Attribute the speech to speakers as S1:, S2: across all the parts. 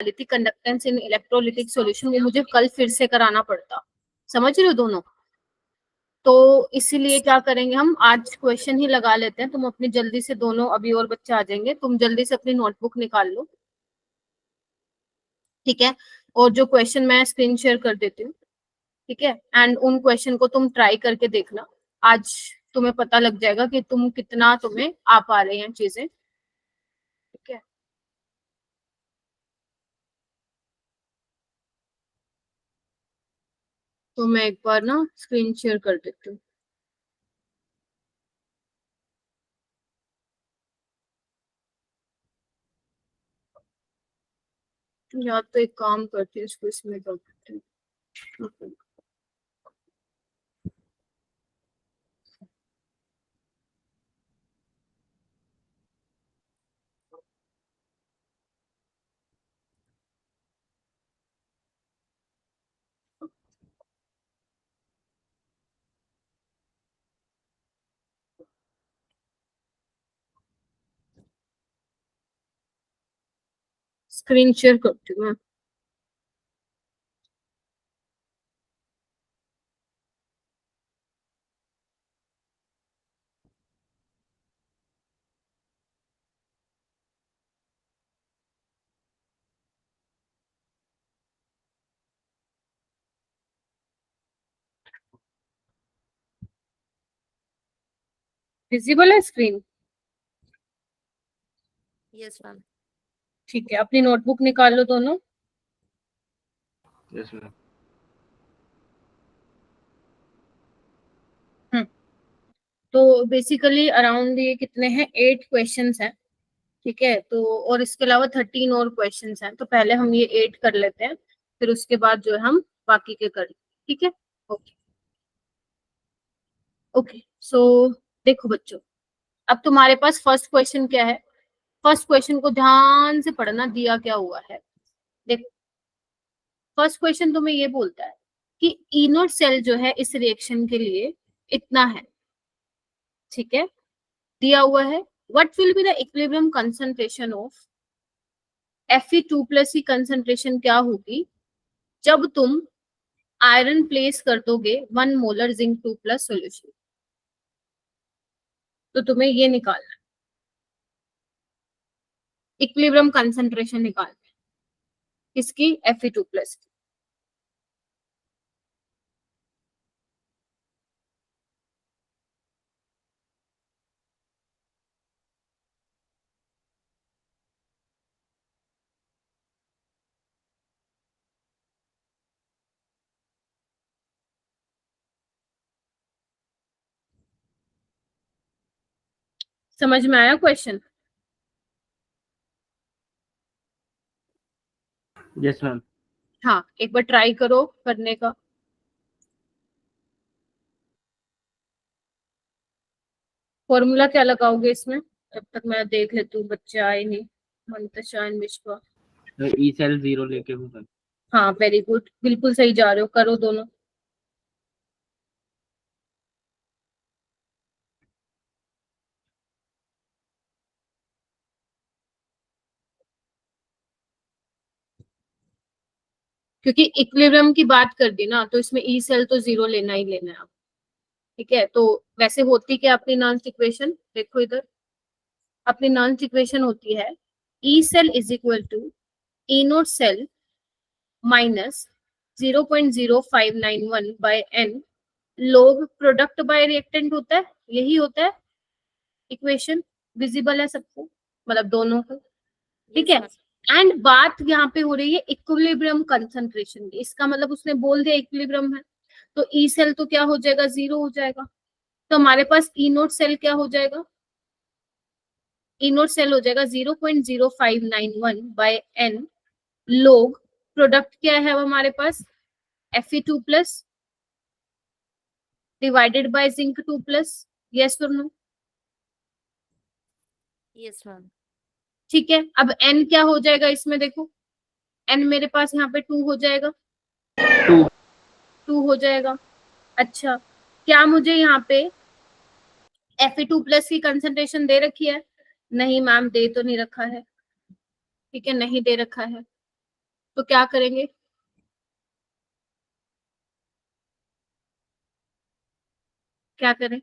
S1: थी कंडक्टेंस इन electrolytic solution, वो मुझे कल फिर से कराना पड़ता, समझ रहे हो दोनों। तो इसीलिए क्या करेंगे, हम आज क्वेश्चन ही लगा लेते हैं। तुम अपनी जल्दी से दोनों, अभी और बच्चे आ जाएंगे, तुम जल्दी से अपनी नोटबुक निकाल लो, ठीक है। और जो क्वेश्चन मैं स्क्रीन शेयर कर देती हूँ, ठीक है, एंड उन क्वेश्चन को तुम ट्राई करके देखना। आज तुम्हें पता लग जाएगा कि तुम्हें आ पा रही हैं चीजें, ठीक है। तो मैं एक बार ना स्क्रीन शेयर कर देती हूँ। या तो एक काम करती हूँ, इसको इसमें कर देती हूँ। स्क्रीन शेयर करती हूँ मैं। विजिबल है स्क्रीन?
S2: Yes ma'am.
S1: ठीक है, अपनी नोटबुक निकाल लो दोनों।
S3: Yes ma'am.
S1: तो बेसिकली अराउंड ये कितने हैं, 8 क्वेश्चंस हैं, ठीक है। तो और इसके अलावा 13 और क्वेश्चंस हैं, तो पहले हम ये 8 कर लेते हैं, फिर उसके बाद जो है हम बाकी के करेंगे, ठीक है। ओके ओके, सो देखो बच्चों, अब तुम्हारे पास फर्स्ट क्वेश्चन क्या है। फर्स्ट क्वेश्चन को ध्यान से पढ़ना, दिया क्या हुआ है। देखो, फर्स्ट क्वेश्चन तुम्हें ये बोलता है कि इनोड सेल जो है इस रिएक्शन के लिए इतना है, ठीक है, दिया हुआ है। What will be the equilibrium concentration of Fe2+ की कंसंट्रेशन क्या होगी जब तुम आयरन प्लेस कर दोगे 1 मोलर जिंक 2+ सॉल्यूशन। तो तुम्हें ये निकालना है, इक्विलिब्रियम कंसंट्रेशन निकालना है किसकी, Fe2+ की। समझ में आया क्वेश्चन?
S3: Yes ma'am.
S1: हाँ, एक बार ट्राई करो करने का। फॉर्मूला क्या लगाओगे इसमें, जब तक मैं देख लेती हूँ, बच्चे आए नहीं, मंतशा एंड विश्वा।
S3: ई सेल 0 लेके हूँ मैम।
S1: हाँ वेरी गुड, बिल्कुल सही जा रहे हो, करो दोनों। क्योंकि इक्विलिब्रियम की बात कर दी ना, तो इसमें ई सेल तो 0 लेना ही लेना है आप, ठीक है। तो वैसे होती क्या अपनी नॉन्स इक्वेशन, देखो इधर, अपनी नॉन्स इक्वेशन होती है E cell is equal to E note cell minus 0.0591 by n log product by reactant होता है, यही होता है इक्वेशन। विजिबल है सबको, मतलब दोनों को, ठीक है। एंड बात यहाँ पे हो रही है इक्विलिब्रियम कंसंट्रेशन की, इसका मतलब उसने बोल दिया इक्विलिब्रियम है, तो ई सेल तो क्या हो जाएगा, 0 हो जाएगा। तो हमारे पास ई नोट सेल क्या हो जाएगा, ई नोट सेल हो जाएगा 0.0591 बाय एन लोग प्रोडक्ट क्या है अब हमारे पास, Fe2+ divided by zinc 2+, yes और नो।
S2: Yes ma'am.
S1: ठीक है, अब n क्या हो जाएगा इसमें, देखो n मेरे पास यहाँ पे 2 हो जाएगा, 2 हो जाएगा। अच्छा, क्या मुझे यहाँ पे Fe2+ की कंसंट्रेशन दे रखी है? नहीं मैम, दे तो नहीं रखा है, ठीक है, नहीं दे रखा है। तो क्या करेंगे, क्या करें,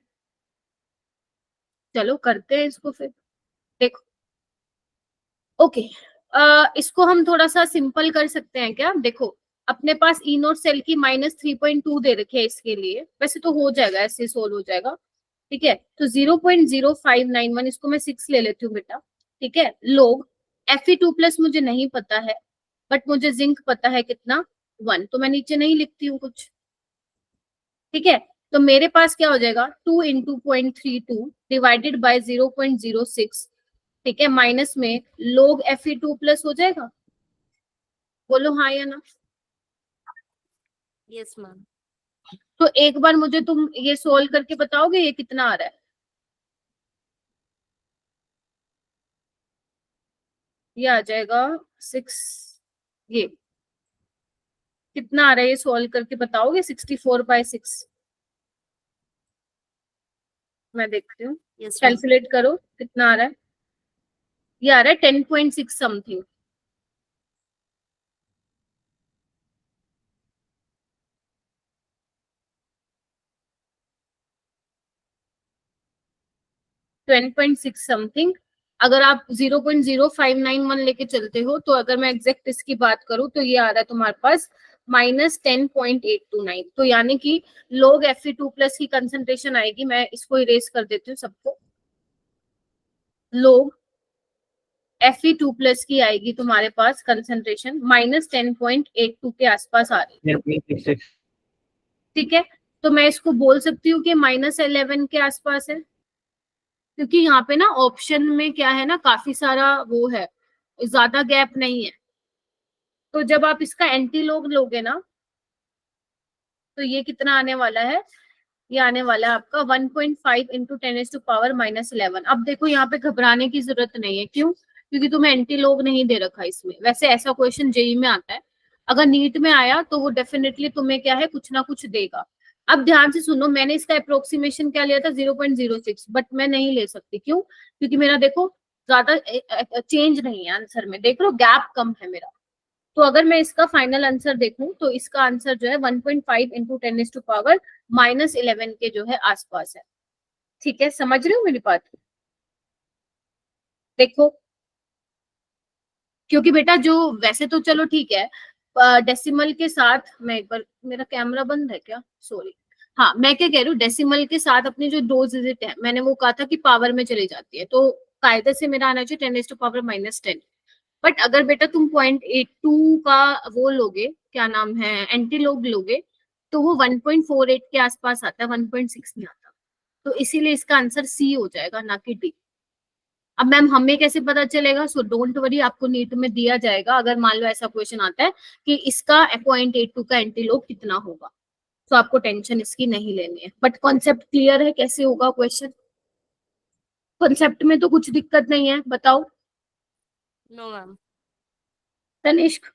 S1: चलो करते हैं इसको फिर। देखो ओके, इसको हम थोड़ा सा सिंपल कर सकते हैं क्या, देखो अपने पास ई नोट सेल की -3.2 दे रखी है इसके लिए, वैसे तो हो जाएगा, ऐसे सोल्व हो जाएगा, ठीक है। तो 0.0591, इसको मैं 6 ले लेती हूँ बेटा, ठीक है। लोग Fe2+ मुझे नहीं पता है, बट मुझे जिंक पता है कितना, 1, तो मैं नीचे नहीं लिखती हूँ कुछ, ठीक है। तो मेरे पास क्या हो जाएगा, 2 इंटू 0.32 डिवाइडेड बाई 0.06, ठीक है, माइनस में लोग Fe2+ हो जाएगा, बोलो हाँ या ना।
S2: Yes ma'am.
S1: तो एक बार मुझे तुम ये सोल्व करके बताओगे ये कितना आ रहा है, ये आ जाएगा 6, ये कितना आ रहा है, ये सोल्व करके बताओगे, 64/6, मैं देखती हूँ,
S2: यस मैम।
S1: कैलकुलेट करो कितना आ रहा है, ये आ रहा है 10.6 समथिंग, तो 10.6 समथिंग। अगर आप 0.0591 लेके चलते हो, तो अगर मैं एग्जैक्ट इसकी बात करूं तो ये आ रहा है तुम्हारे पास -10.829, तो यानी कि लोग Fe2+ की कंसंट्रेशन आएगी, मैं इसको इरेज कर देती हूँ सबको, लोग Fe2+ की आएगी तुम्हारे पास कंसंट्रेशन -10.82 के आसपास आ रही है, ठीक है। तो मैं इसको बोल सकती हूँ कि -11 के आसपास है, क्योंकि यहाँ पे ना ऑप्शन में क्या है ना, काफी सारा वो है, ज्यादा गैप नहीं है। तो जब आप इसका एंटी लॉग लोगे ना, तो ये कितना आने वाला है, ये आने वाला है आपका 1.5 इंटू 10⁻⁻11। अब देखो यहाँ पे घबराने की जरूरत नहीं है, क्यों, क्योंकि तुम्हें एंटी लॉग नहीं दे रखा इसमें। वैसे ऐसा क्वेश्चन जेई में आता है, अगर नीट में आया तो वो डेफिनेटली तुम्हें क्या है, कुछ ना कुछ देगा। अब ध्यान से सुनो, मैंने इसका अप्रोक्सीमेशन क्या लिया था, 0.06, बट मैं नहीं ले सकती, क्यों, क्योंकि मेरा देखो ज्यादा चेंज नहीं है आंसर में, देख लो गैप कम है मेरा। तो अगर मैं इसका फाइनल आंसर देखूं, तो इसका आंसर जो है 1.5 इंटू 10⁻⁻11 के जो है आसपास है, ठीक है, समझ रहे हो मेरी बात, देखो, क्योंकि बेटा जो, वैसे तो चलो ठीक है, डेसिमल के साथ, मैं एक बार, मेरा कैमरा बंद है क्या, सॉरी, हाँ मैं क्या कह रही हूँ, डेसिमल के साथ अपनी जो 2 डिजिट है, मैंने वो कहा था कि पावर में चली जाती है, तो कायदे से मेरा आना चाहिए 10⁻⁻10। बट अगर बेटा तुम 0.82 का वो लोगे, क्या नाम है, एंटी लोग लोगे, तो वो 1.48 के आसपास आता है, 1.6 नहीं आता, तो इसीलिए इसका आंसर सी हो जाएगा, ना कि डी। अब मैम हमें कैसे पता चलेगा, सो डोंट वरी, आपको नीट में दिया जाएगा, अगर मान लो ऐसा क्वेश्चन आता है कि इसका 0.82 का एंटी लोग कितना होगा, तो आपको टेंशन इसकी नहीं लेनी है। बट कॉन्सेप्ट क्लियर है कैसे होगा क्वेश्चन, कॉन्सेप्ट में तो कुछ दिक्कत नहीं है, बताओ
S2: no ma'am.
S1: Tanishq.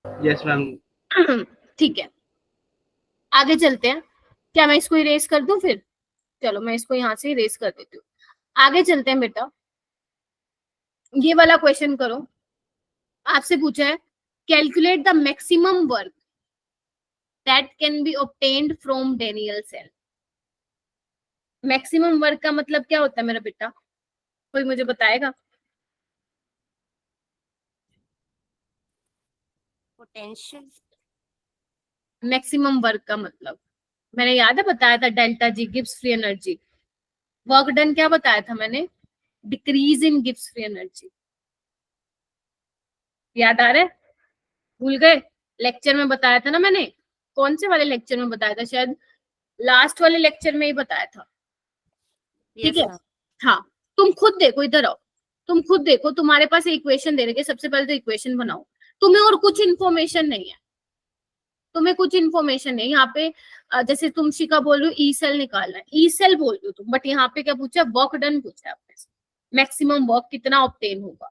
S3: Yes ma'am.
S1: ठीक है, आगे चलते हैं, क्या मैं इसको इरेज कर दूं फिर, चलो मैं इसको यहाँ से इरेज कर देती हूँ, आगे चलते हैं बेटा। ये वाला क्वेश्चन करो, आपसे पूछा है, calculate the maximum work that can be obtained from Daniell cell. Maximum work का मतलब क्या होता है मेरा बेटा, कोई मुझे बताएगा,
S2: पोटेंशियल।
S1: मैक्सिमम वर्क का मतलब, मैंने याद है बताया था, delta G gives free energy, work done क्या बताया था मैंने, decrease in gives free energy, याद आ रहा है, भूल गए, लेक्चर में बताया था ना मैंने, कौन से वाले लेक्चर में बताया था, शायद लास्ट वाले लेक्चर में ही बताया था, ठीक
S2: यस
S1: है।
S2: मैम।
S1: हाँ, तुम खुद देखो, इधर आओ, तुम खुद देखो, तुम्हारे पास इक्वेशन दे रखे, सबसे पहले तो इक्वेशन बनाओ, तुम्हें और कुछ इन्फॉर्मेशन नहीं है, तुम्हें कुछ इन्फॉर्मेशन नहीं यहाँ पे, जैसे तुम शिका बोल रहे हो ई सेल निकालना है, ई सेल बोल रहे हो तुम, बट यहाँ पे क्या पूछा, वर्क डन पूछा है आपने, मैक्सिमम वर्क कितना ऑब्टेन होगा,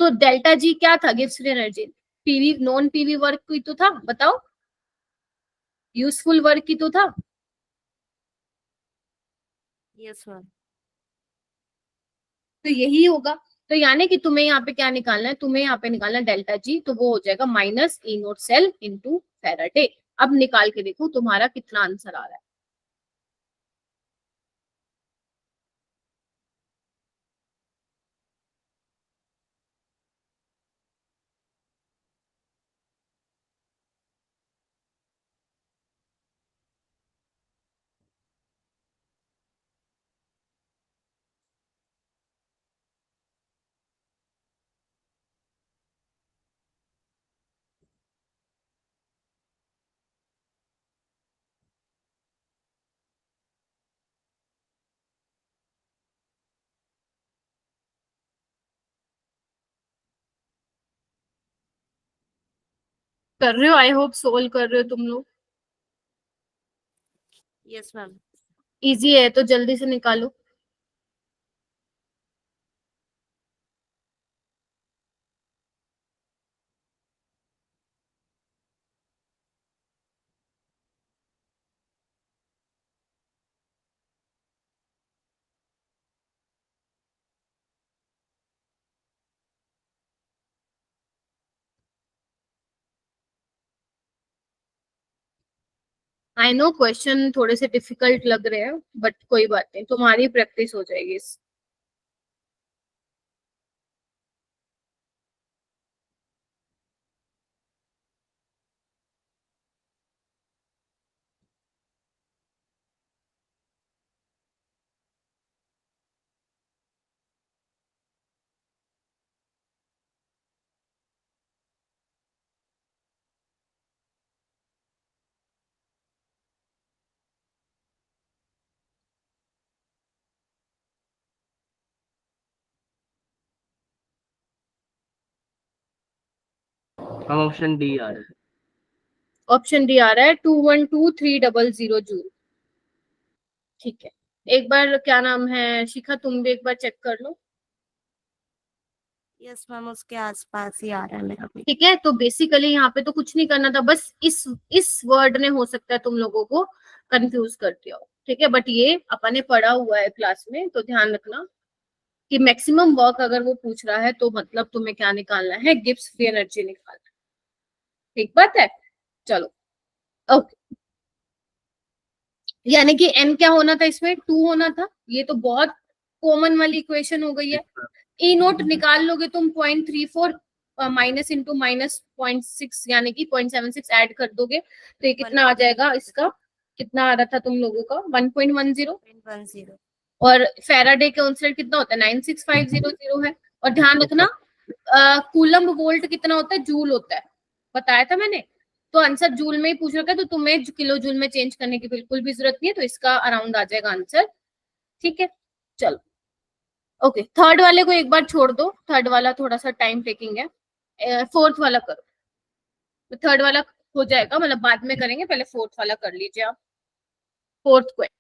S1: तो डेल्टा जी क्या था, gives free energy, PV non PV work की तो था, बताओ, यूजफुल वर्क की तो था,
S2: यस मैम।
S1: तो यही होगा, तो यानी कि तुम्हें यहाँ पे क्या निकालना है, तुम्हें यहाँ पे निकालना है डेल्टा जी, तो वो हो जाएगा minus E note cell into Faraday. अब निकाल के देखो तुम्हारा कितना आंसर आ रहा है। कर रहे हो, आई होप सोल्व कर रहे हो तुम लोग।
S2: Yes, ma'am.
S1: इजी है तो जल्दी से निकालो। आई नो क्वेश्चन थोड़े से डिफिकल्ट लग रहे हैं, बट कोई बात नहीं, तुम्हारी प्रैक्टिस हो जाएगी इस।
S3: हम ऑप्शन डी आ रहा है।
S1: ऑप्शन डी आ रहा है 212,300 जूल। ठीक है, एक बार क्या नाम है शिखा, तुम भी एक बार चेक कर लो।
S2: Yes, ma'am. उसके आसपास ही आ रहा है मेरा भी।
S1: ठीक है, तो बेसिकली यहाँ पे तो कुछ नहीं करना था, बस इस वर्ड ने हो सकता है तुम लोगों को कंफ्यूज कर दिया हो। ठीक है, बट ये अपन ने पढ़ा हुआ है क्लास में, तो ध्यान रखना कि मैक्सिमम वर्क अगर वो पूछ रहा है तो मतलब तुम्हें क्या निकालना है, गिब्स फ्री एनर्जी निकालना है। ठीक बात है, चलो। ओके, यानी कि एन क्या होना था, इसमें 2 होना था। ये तो बहुत कॉमन वाली इक्वेशन हो गई है। ई नोट निकाल लोगे तुम 0.34 माइनस इंटू माइनस 0.6 यानी कि 0.76 ऐड कर दोगे, तो ये कितना आ जाएगा इसका, कितना आ रहा था तुम लोगों का 1.10।
S2: 1.10.
S1: और फेराडे कांस्टेंट कितना होता है 96500 है। और ध्यान रखना कूलम वोल्ट कितना होता है, जूल होता है, बताया था मैंने। तो आंसर जूल में ही पूछ रखा है, तो तुम्हें किलो जूल में चेंज करने की बिल्कुल भी जरूरत नहीं है, तो इसका अराउंड आ जाएगा आंसर। ठीक है, चलो। ओके, थर्ड वाले को एक बार छोड़ दो, थर्ड वाला थोड़ा सा टाइम टेकिंग है, फोर्थ वाला करो। तो थर्ड वाला हो जाएगा, मतलब बाद में करेंगे, पहले फोर्थ वाला कर लीजिए आप। फोर्थ क्वेश्चन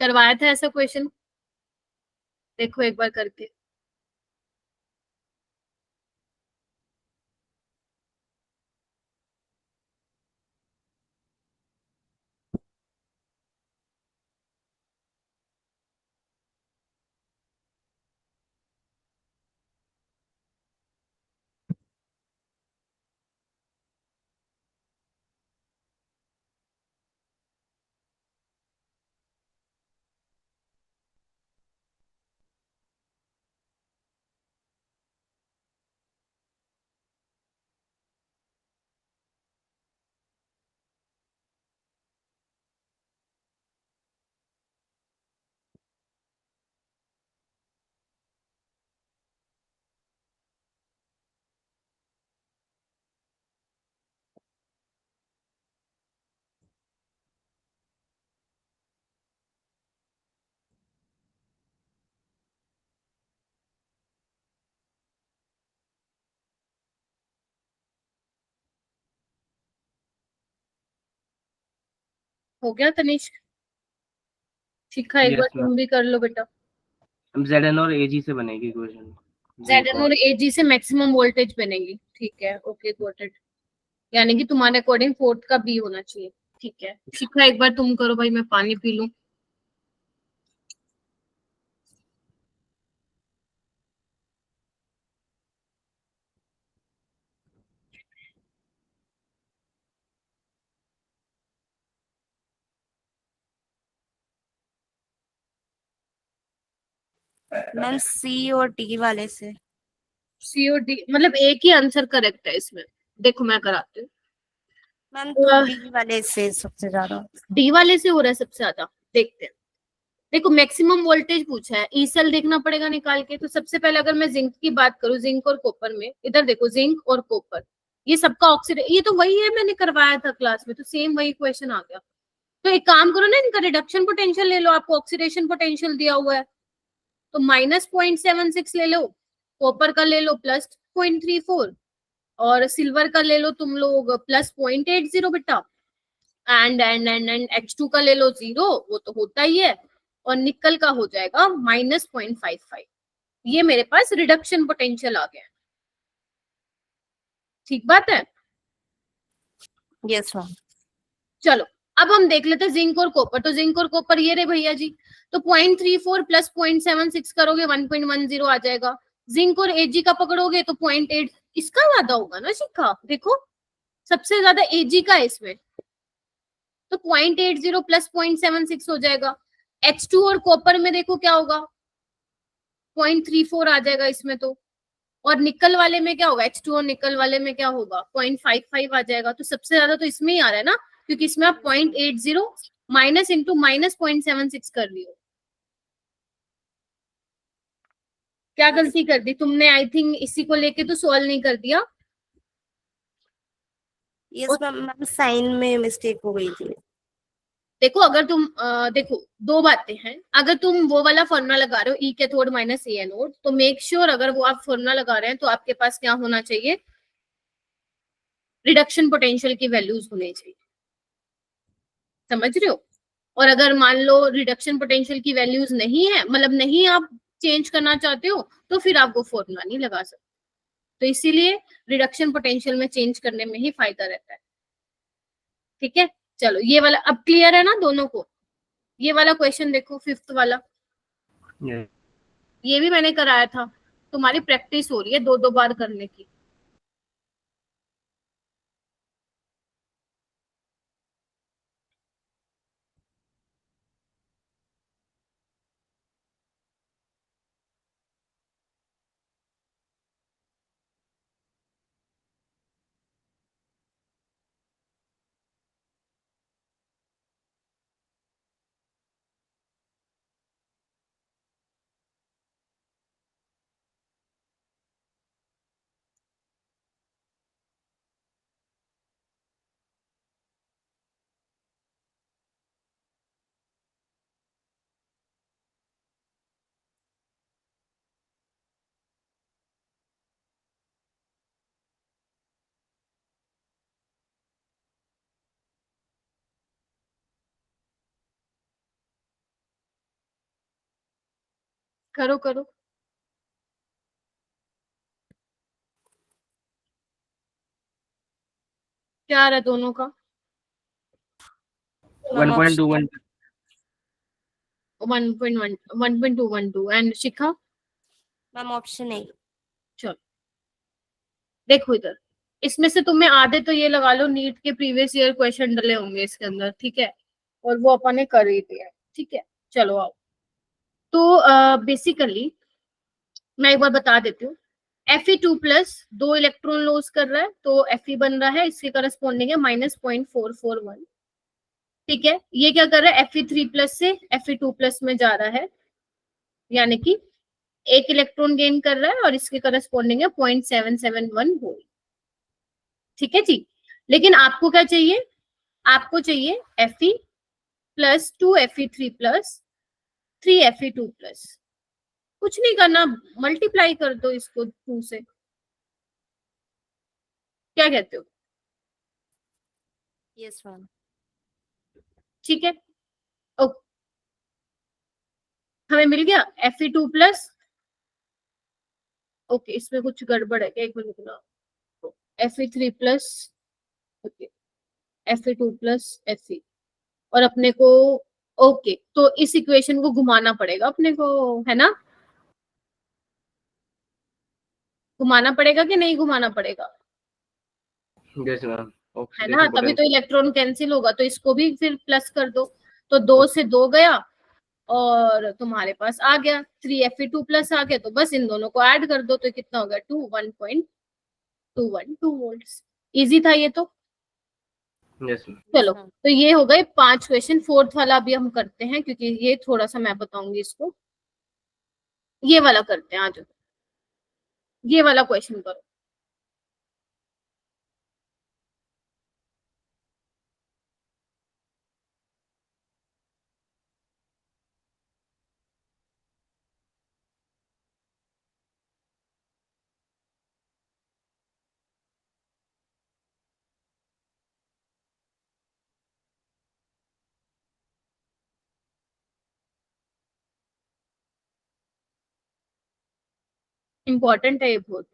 S1: करवाया था ऐसा क्वेश्चन, देखो एक बार करके। हो गया तनिष्क? शिखा एक
S3: Yes,
S1: बार
S3: ma'am.
S1: तुम भी कर लो बेटा।
S3: ZN और AG से बनेगी क्वेश्चन।
S1: Zn और Ag से मैक्सिमम वोल्टेज बनेगी, ठीक है, ओके गॉट इट। यानी कि तुम्हारे अकॉर्डिंग फोर्थ का बी होना चाहिए, ठीक है। शिखा एक बार तुम करो भाई, मैं पानी पी लूं।
S2: मैम सी और डी वाले से।
S1: सी और डी मतलब एक ही आंसर करेक्ट है इसमें। देखो मैं कराती हूँ।
S2: मैम तो डी वाले से सबसे ज्यादा।
S1: डी वाले से हो रहा है सबसे ज्यादा, देखते हैं। देखो मैक्सिमम वोल्टेज पूछा है, ई सेल देखना पड़ेगा निकाल के। तो सबसे पहले अगर मैं जिंक की बात करूं, जिंक और कॉपर में, इधर देखो जिंक और कॉपर, ये सबका ऑक्सीडेशन, ये तो वही है मैंने करवाया था क्लास में, तो सेम वही क्वेश्चन आ गया। तो एक काम करो ना, इनका रिडक्शन पोटेंशियल ले लो, आपको ऑक्सीडेशन पोटेंशियल दिया हुआ है, तो -0.76 ले लो, कॉपर का ले लो +0.34, और सिल्वर का ले लो तुम लोग +0.80 बेटा, एंड H2 का ले लो 0, वो तो होता ही है, और निकल का हो जाएगा -0.55। ये मेरे पास रिडक्शन पोटेंशियल आ गया। ठीक बात है।
S2: Yes ma'am.
S1: चलो अब हम देख लेते हैं जिंक और कॉपर। तो जिंक और कॉपर ये रे भैया जी, तो 0.34 प्लस 0.76 करोगे 1.10 आ जाएगा। जिंक और एजी का पकड़ोगे तो 0.8, इसका ज्यादा होगा ना शिखा, देखो सबसे ज्यादा एजी का है इसमें, तो 0.80 प्लस 0.76 हो जाएगा। H2 और कॉपर में देखो क्या होगा, 0.34 आ जाएगा इसमें तो, और निकल वाले में क्या होगा, H2 और निकल वाले में क्या होगा, 0.55 आ जाएगा। तो सबसे ज्यादा तो इसमें ही आ रहा है ना, क्योंकि इसमें आप 0.80 माइनस इंटू -0.76 कर रही हो। क्या गलती कर दी तुमने, आई थिंक इसी को लेके तो सॉल्व नहीं कर दिया।
S2: यस मैम, मैम साइन में मिस्टेक हो गई थी।
S1: देखो अगर तुम देखो दो बातें हैं, अगर तुम वो वाला फॉर्मूला लगा रहे हो ई कैथोड माइनस ए एनोड, तो मेक श्योर अगर वो आप फॉर्मूला लगा रहे हैं तो आपके पास क्या होना चाहिए, रिडक्शन पोटेंशियल की वैल्यूज होनी चाहिए, समझ रहे हो। और अगर मान लो रिडक्शन पोटेंशियल की वैल्यूज नहीं है, मतलब नहीं आप चेंज करना चाहते हो, तो फिर आप वो फॉर्मूला नहीं लगा सकते। तो इसीलिए रिडक्शन पोटेंशियल में चेंज करने में ही फायदा रहता है, ठीक है। चलो ये वाला अब क्लियर है ना दोनों को। ये वाला क्वेश्चन देखो, फिफ्थ वाला,
S3: Yes.
S1: ये भी मैंने कराया था, तुम्हारी प्रैक्टिस हो रही है दो दो बार करने की। करो करो, क्या आ रहा है दोनों का,
S3: 1.21
S1: 1.1 1.212 एंड शिखा।
S2: मैम ऑप्शन ए।
S1: चलो देखो इधर, इसमें से तुम्हें आधे तो ये लगा लो नीट के प्रीवियस ईयर क्वेश्चन डले होंगे इसके अंदर, ठीक है, और वो अपन ने कर ही दिया है, ठीक है। चलो आओ, तो बेसिकली मैं एक बार बता देती हूँ। Fe2 प्लस 2 इलेक्ट्रॉन लॉस कर रहा है, तो Fe बन रहा है, इसके करस्पॉन्डिंग है -0.441, ठीक है। ये क्या कर रहा है, Fe3 प्लस से Fe2 प्लस में जा रहा है, यानी कि एक इलेक्ट्रॉन गेन कर रहा है, और इसके करस्पॉन्डिंग है 0.771 वोल्ट, ठीक है जी। लेकिन आपको क्या चाहिए, आपको चाहिए Fe plus 2 Fe3 plus 3 Fe2 plus, कुछ नहीं करना, मल्टीप्लाई कर दो इसको 2 से, क्या कहते हो।
S2: Yes ma'am.
S1: ठीक है, ओके, हमें मिल गया Fe2 प्लस। ओके, इसमें कुछ गड़बड़ है क्या, एक मिनट ना। Fe3 plus, okay, Fe2 plus Fe, और अपने को, ओके, तो इस इक्वेशन को घुमाना पड़ेगा अपने को, है ना? घुमाना पड़ेगा कि नहीं घुमाना पड़ेगा?
S3: यस मैम,
S1: है ना,
S3: ऑक्सीडेशन
S1: तभी तो
S3: पोटेंशियल।
S1: इलेक्ट्रॉन कैंसिल होगा, तो इसको भी फिर प्लस कर दो। तो 2 से 2 गया, और तुम्हारे पास आ गया 3Fe2 प्लस आ गया, तो बस इन दोनों को ऐड कर दो, तो कितना हो गया, 1.212 इजी था ये तो।
S3: Yes ma'am.
S1: चलो, तो ये हो गए 5 क्वेश्चन। फोर्थ वाला अभी हम करते हैं, क्योंकि ये थोड़ा सा मैं बताऊंगी इसको। ये वाला करते हैं, आज ये वाला क्वेश्चन करो। इंपॉर्टेंट है ये बहुत।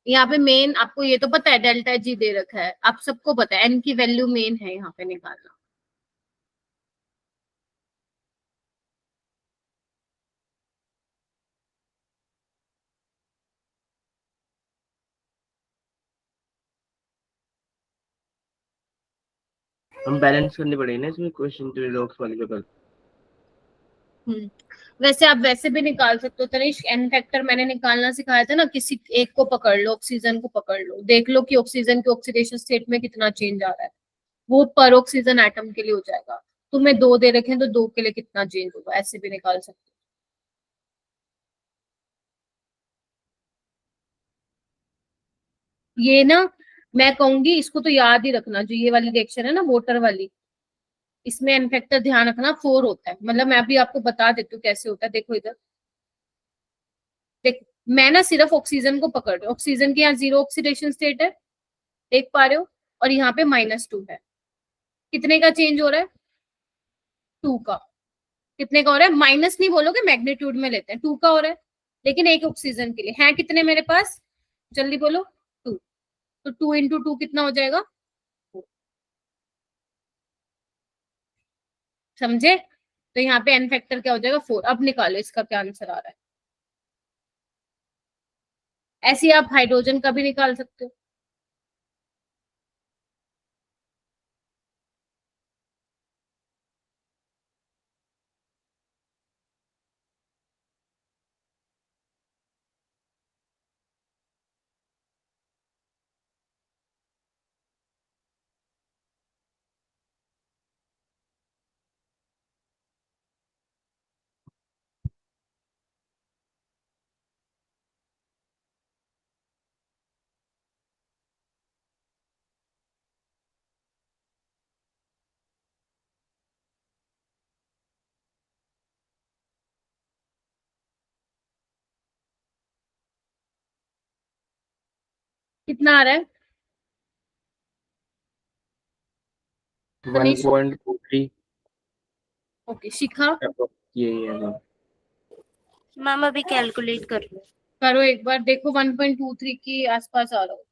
S1: यहाँ पे मेन, आपको ये तो पता है डेल्टा जी दे रखा है, आप सबको पता है एन की वैल्यू मेन है यहाँ पे निकालना।
S3: हम बैलेंस करनी पड़ेगी ना इसमें, क्वेश्चन जो लॉग्स वाली जो कर।
S1: वैसे आप वैसे भी निकाल सकते हो तनिष्क, एन फैक्टर मैंने निकालना सिखाया था ना, किसी एक को पकड़ लो, ऑक्सीजन को पकड़ लो, देख लो कि ऑक्सीजन के ऑक्सीडेशन स्टेट में कितना चेंज आ रहा है, वो पर ऑक्सीजन एटम के लिए हो जाएगा। तुम्हें 2 दे रखे हैं, तो 2 के लिए कितना चेंज होगा, ऐसे भी निकाल सकते हो। ये ना, मैं कहूंगी इसको तो याद ही रखना, जो ये वाली रिएक्शन है ना वोटर वाली, इसमें एन फैक्टर ध्यान रखना 4 होता है, मतलब मैं अभी आपको बता देती हूँ कैसे होता है, देखो इधर, देख, मैं ना सिर्फ ऑक्सीजन को पकड़ रही हूँ, ऑक्सीजन के यहाँ 0 ऑक्सीडेशन स्टेट है, देख पा रहे हो, और यहाँ पे -2 है। कितने का चेंज हो रहा है, 2 का। कितने का हो रहा है, माइनस नहीं बोलोगे, मैग्नीट्यूड में लेते हैं, 2 का हो रहा है। लेकिन एक ऑक्सीजन के लिए है कितने मेरे पास, जल्दी बोलो, 2। तो 2 × 2 कितना हो जाएगा, 4। समझे? तो यहाँ पे एन फैक्टर क्या हो जाएगा, 4। अब निकालो इसका क्या आंसर आ रहा है। ऐसे ही आप हाइड्रोजन का भी निकाल सकते हो। कितना आ रहा है,
S3: one
S1: Tanishq?
S3: Point two three
S1: okay, Shikha?
S3: यही है मैम।
S2: मैम अभी कैलकुलेट कर लो।
S1: करो एक बार, देखो 1.23 की आसपास आ रहा हो।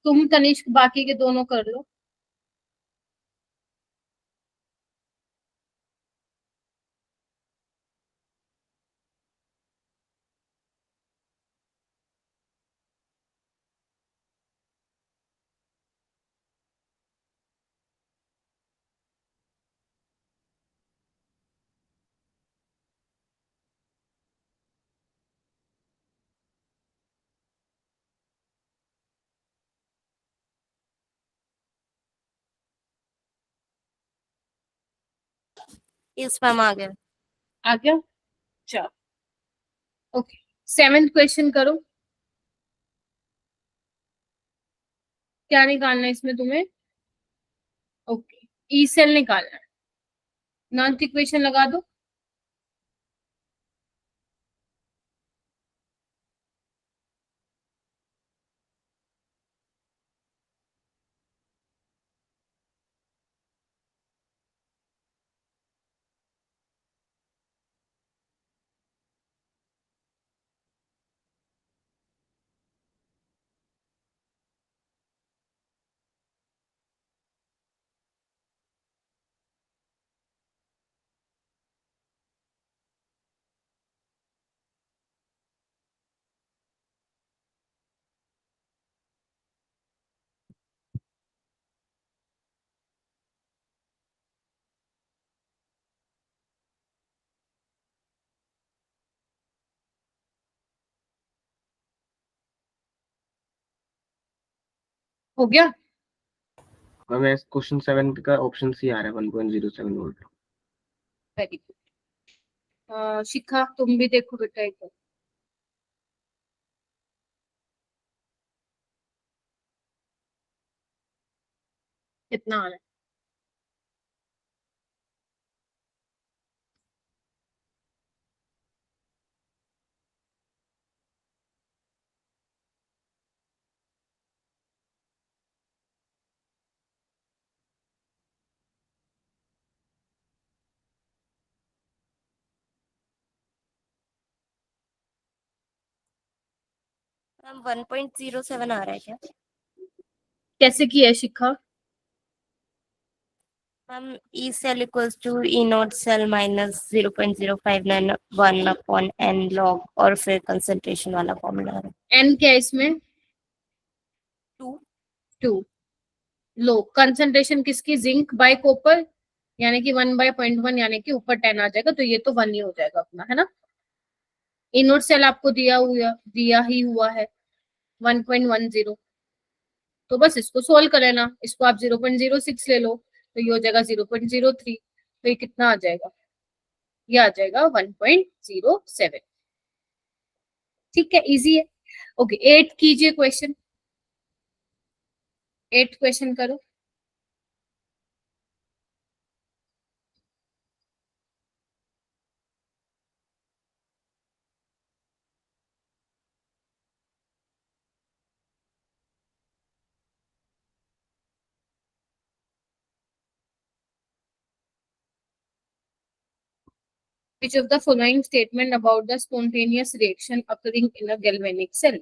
S1: तुम तनिष्क बाकी के दोनों कर लो।
S2: इस मैम आ गया।
S1: आ गया, चलो, ओके। 7th क्वेश्चन करो। क्या निकालना है इसमें तुम्हें, ओके, ई सेल निकालना है। नॉन इक्वेशन लगा दो। हो गया?
S3: हमें क्वेश्चन 7 का ऑप्शन सी आ रहा है 1.07 वोल्ट।
S1: Very good. शिखा तुम भी देखो बेटा एक बार। कितना आ रहा है?
S2: मैम 1.07 आ रहा है क्या?
S1: कैसे किया है Shikha?
S2: Ma'am E cell equals to E naught cell minus 0.0591 upon N log और फिर कंसंट्रेशन वाला फॉर्मूला है।
S1: एन क्या है इसमें?
S2: 2।
S1: 2। लो कंसंट्रेशन किसकी? जिंक बाय कॉपर, यानी कि 1/0.1, यानी कि ऊपर 10 आ जाएगा, तो ये तो 1 ही हो जाएगा अपना, है ना। इनोड सेल आपको दिया ही हुआ है 1.10, तो बस इसको सोल्व कर लेना। इसको आप 0.06 ले लो, तो ये हो जाएगा 0.03, तो ये कितना आ जाएगा? ये आ जाएगा 1.07। ठीक है, इजी है। ओके, 8 कीजिए क्वेश्चन। 8 क्वेश्चन करो। Which of the following statement about the spontaneous reaction occurring in a galvanic cell?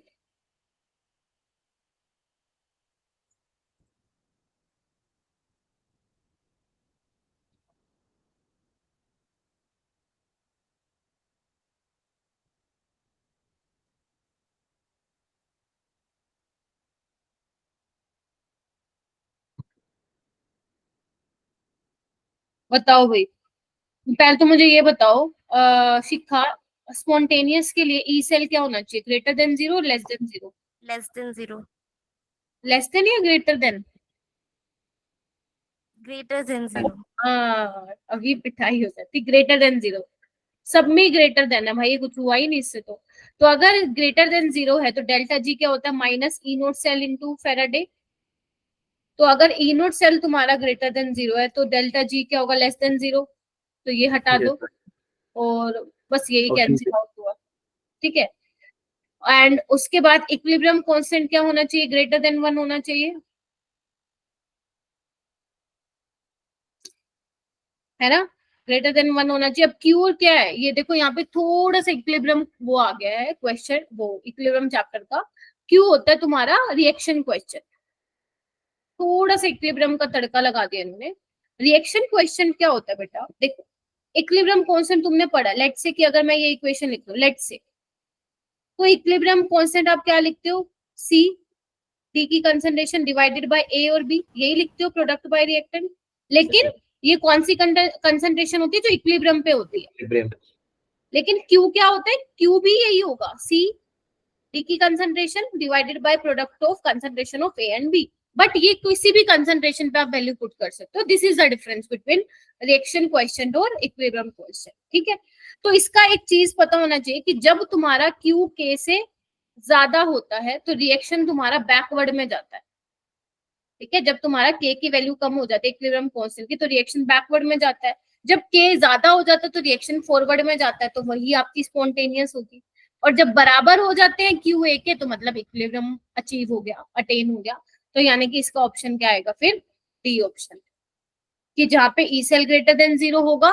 S1: बताओ भाई। पहले तो मुझे ये बताओ, शिखा, स्पॉन्टेनियस के लिए ई सेल क्या होना चाहिए? Greater than 0, less than 0?
S2: Less than 0।
S1: Less than या ग्रेटर देन?
S2: Greater than 0।
S1: अभी पिटाई हो जाती। ग्रेटर देन 0, सब में ग्रेटर देन है भाई, ये कुछ हुआ ही नहीं इससे। तो अगर ग्रेटर देन 0 है तो डेल्टा जी क्या होता है? Minus E note cell into Faraday. तो अगर ई नोट सेल तुम्हारा ग्रेटर देन 0 है तो डेल्टा जी क्या होगा? Less than 0। तो ये हटा दो, और बस यही कैंसिल आउट हुआ। ठीक है, एंड उसके बाद इक्विलिब्रियम कांस्टेंट क्या होना चाहिए? ग्रेटर देन 1 होना चाहिए, है ना। ग्रेटर देन 1 होना चाहिए। अब क्यू क्या है ये देखो, यहाँ पे थोड़ा सा इक्विलिब्रियम वो आ गया है क्वेश्चन, वो इक्विलिब्रियम चैप्टर का क्यू होता है तुम्हारा रिएक्शन क्वेश्चन। थोड़ा सा इक्विलिब्रियम का तड़का लगा दिया इन्होंने। रिएक्शन क्वेश्चन क्या होता है बेटा? देखो, इक्विलिब्रियम कांस्टेंट तुमने पढ़ा, लेट से कि अगर मैं ये इक्वेशन लिख दूं लेट से, तो इक्विलिब्रियम कांस्टेंट आप क्या लिखते हो? सी, डी की कंसंट्रेशन डिवाइडेड बाय ए और बी, यही लिखते हो प्रोडक्ट बाय रिएक्टेंट। लेकिन ये कौन सी कंसंट्रेशन होती है? जो इक्विलिब्रियम पे होती है। लेकिन क्यू क्या होता है? क्यू भी यही होगा, सी डी की concentration divided by product of concentration of A and B. But ये किसी भी कंसंट्रेशन पे आप वैल्यू पुट कर सकते हो। This is the difference between reaction question और इक्विलिब्रियम क्वेश्चन। ठीक है, तो इसका एक चीज पता होना चाहिए कि जब तुम्हारा क्यू के से ज्यादा होता है तो रिएक्शन तुम्हारा बैकवर्ड में जाता है। ठीक है, जब तुम्हारा के की वैल्यू कम हो जाती है इक्विलिब्रियम कांस्टेंट की, तो रिएक्शन बैकवर्ड में जाता है। जब के ज्यादा हो जाता है तो रिएक्शन फॉरवर्ड में जाता है, तो वही आपकी स्पॉन्टेनियस होगी। और जब बराबर हो जाते हैं क्यू ए के, तो मतलब इक्विलिब्रियम अचीव हो गया, अटेन हो गया। तो यानी कि इसका ऑप्शन क्या आएगा फिर? डी ऑप्शन, कि जहाँ पे ई सेल ग्रेटर देन 0 होगा।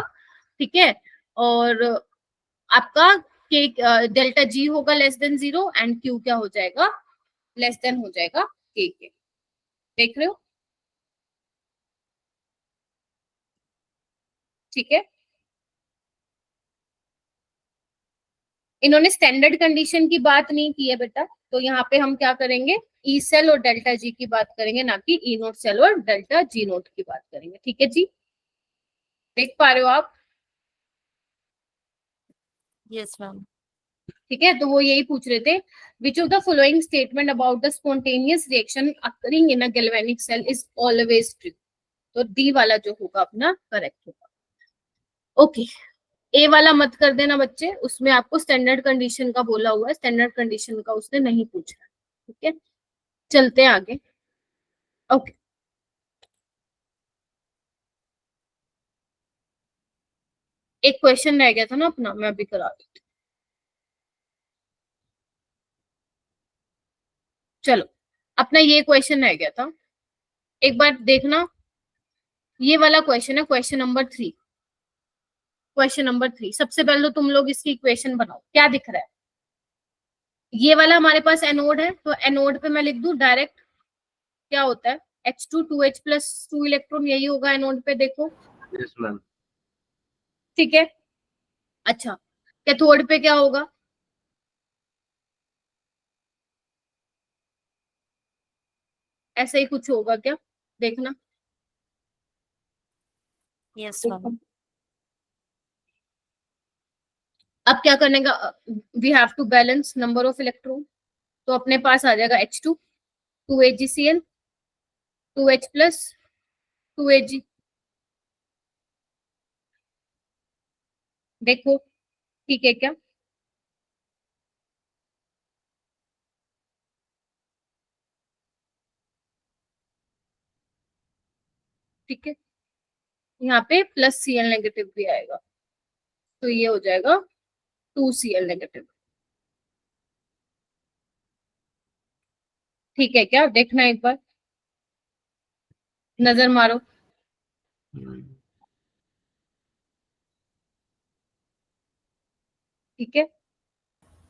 S1: ठीक है, और आपका के डेल्टा जी होगा लेस देन 0, एंड क्यू क्या हो जाएगा? लेस देन हो जाएगा के। देख रहे हो? ठीक है, इन्होंने स्टैंडर्ड कंडीशन की बात नहीं की है बेटा, तो यहाँ पे हम क्या करेंगे? ई सेल और डेल्टा जी की बात करेंगे, ना कि ई नोट सेल और डेल्टा जी नोट की बात करेंगे। ठीक है जी, देख पा रहे हो आप?
S2: Yes ma'am.
S1: ठीक है, तो वो यही पूछ रहे थे Which of the following statement about the spontaneous reaction occurring in a galvanic cell is always true? तो डी वाला जो होगा अपना करेक्ट होगा। ओके, ए वाला मत कर देना बच्चे, उसमें आपको स्टैंडर्ड कंडीशन का बोला हुआ है, स्टैंडर्ड कंडीशन का उसने नहीं पूछा। ठीक है, चलते हैं आगे। ओके, एक क्वेश्चन रह गया था ना अपना, मैं अभी करा देती हूँ। चलो, अपना ये क्वेश्चन रह गया था, एक बार देखना। ये वाला क्वेश्चन है, क्वेश्चन नंबर 3। क्वेश्चन नंबर 3, सबसे पहले तो तुम लोग इसकी इक्वेशन बनाओ। क्या दिख रहा है? ये वाला हमारे पास एनोड है, तो एनोड पे मैं लिख दूं डायरेक्ट, क्या होता है H2 2H प्लस 2 इलेक्ट्रॉन, यही होगा एनोड पे, देखो।
S3: Yes ma'am.
S1: ठीक है, अच्छा, कैथोड पे क्या होगा? ऐसा ही कुछ होगा क्या, देखना।
S2: Yes, ma'am.
S1: अब क्या करने का, we have to balance number of electron, तो अपने पास आ जाएगा H2 2AgCl 2H plus 2Ag। देखो ठीक है क्या? ठीक है, यहाँ पे प्लस Cl नेगेटिव भी आएगा, तो ये हो जाएगा 2Cl नेगेटिव। ठीक है क्या, देखना एक बार, नजर मारो। ठीक है,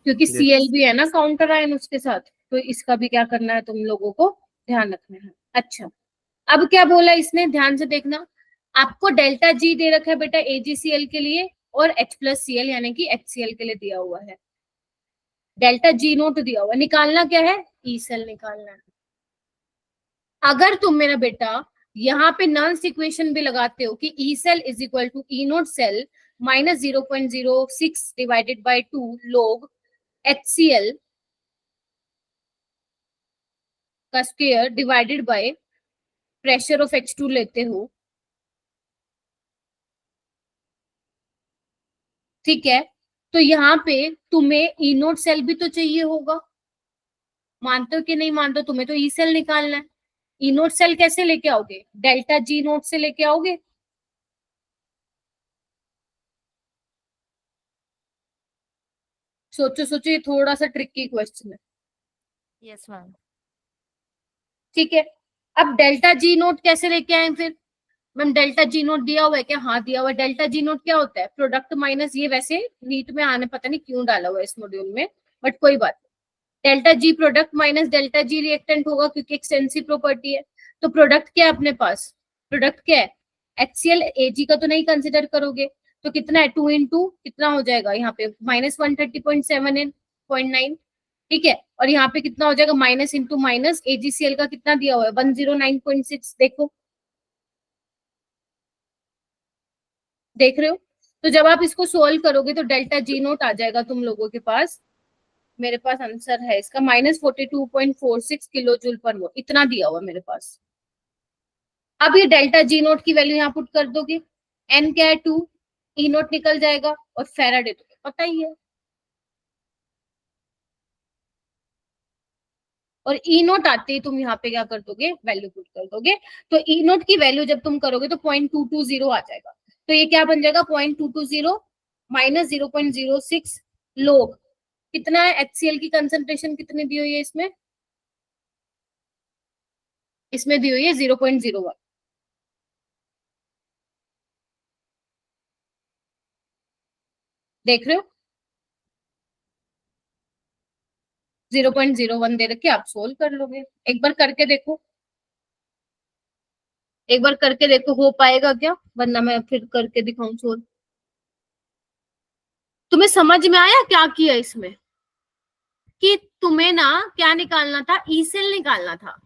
S1: क्योंकि
S3: Yes.
S1: Cl भी है ना काउंटर आयन उसके साथ, तो इसका भी क्या करना है तुम लोगों को, ध्यान रखना है। अच्छा, अब क्या बोला इसने, ध्यान से देखना। आपको डेल्टा जी दे रखा है बेटा AgCl के लिए, और H प्लस Cl यानी कि HCl के लिए दिया हुआ है। डेल्टा जी नोट दिया हुआ है, निकालना क्या है, ई सेल निकालना है। अगर तुम मेरा बेटा यहाँ पे नॉन इक्वेशन भी लगाते हो कि E cell is equal to E note cell minus 0.06 divided by 2 log HCl का square divided by pressure of H2 लेते हो, ठीक है, तो यहाँ पे तुम्हें ई नोट सेल भी तो चाहिए होगा। मानते हो कि नहीं मानते हो? तुम्हें तो ई सेल निकालना है। ई नोट सेल कैसे लेके आओगे, डेल्टा जी नोट से लेके आओगे। सोचो सोचो, ये थोड़ा सा ट्रिकी क्वेश्चन है।
S2: Yes, ma'am.
S1: ठीक है, अब डेल्टा जी नोट कैसे लेके आए फिर? मैम डेल्टा जी नोट दिया हुआ है क्या? हाँ दिया हुआ है। डेल्टा जी नोट क्या होता है, प्रोडक्ट माइनस, ये वैसे नीट में आने पता नहीं क्यों डाला हुआ है इस मॉड्यूल में, बट कोई बात नहीं। Delta G product minus delta G reactant होगा, क्योंकि एक्सटेंसिव प्रॉपर्टी है। तो प्रोडक्ट क्या है अपने पास, प्रोडक्ट क्या है, HCl। Ag का तो नहीं कंसिडर करोगे, तो कितना है 2 इंटू कितना हो जाएगा यहाँ पे -130.7.9। ठीक है, और यहाँ पे कितना हो जाएगा, माइनस इंटू माइनस, AgCl का कितना दिया हुआ है 109.6। देखो, देख रहे हो? तो जब आप इसको सोल्व करोगे तो डेल्टा जी नोट आ जाएगा तुम लोगों के पास। मेरे पास आंसर है इसका -42.46 किलो जूल पर मोल, इतना दिया हुआ मेरे पास। अब ये डेल्टा जी नोट की वैल्यू यहाँ पुट कर दोगे, एन क्या है 2, ई नोट निकल जाएगा, और फेराडे तो पता ही है, और ई नोट आते ही तुम यहाँ पे क्या कर दोगे, वैल्यू पुट कर दोगे। तो ई नोट की वैल्यू जब तुम करोगे तो 0.220 आ जाएगा। तो ये क्या बन जाएगा, 0.220 माइनस 0.06 लोग, कितना है HCl की कंसंट्रेशन कितनी दी हुई है इसमें, इसमें दी हुई है 0.01। देख रहे हो, 0.01 दे रखे, आप सोल्व कर लोगे। एक बार करके देखो, एक बार करके देखो हो पाएगा क्या, वरना मैं फिर करके दिखाऊं सोल्व। तुम्हें समझ में आया क्या किया इसमें, कि तुम्हें ना क्या निकालना था, ई सेल निकालना था।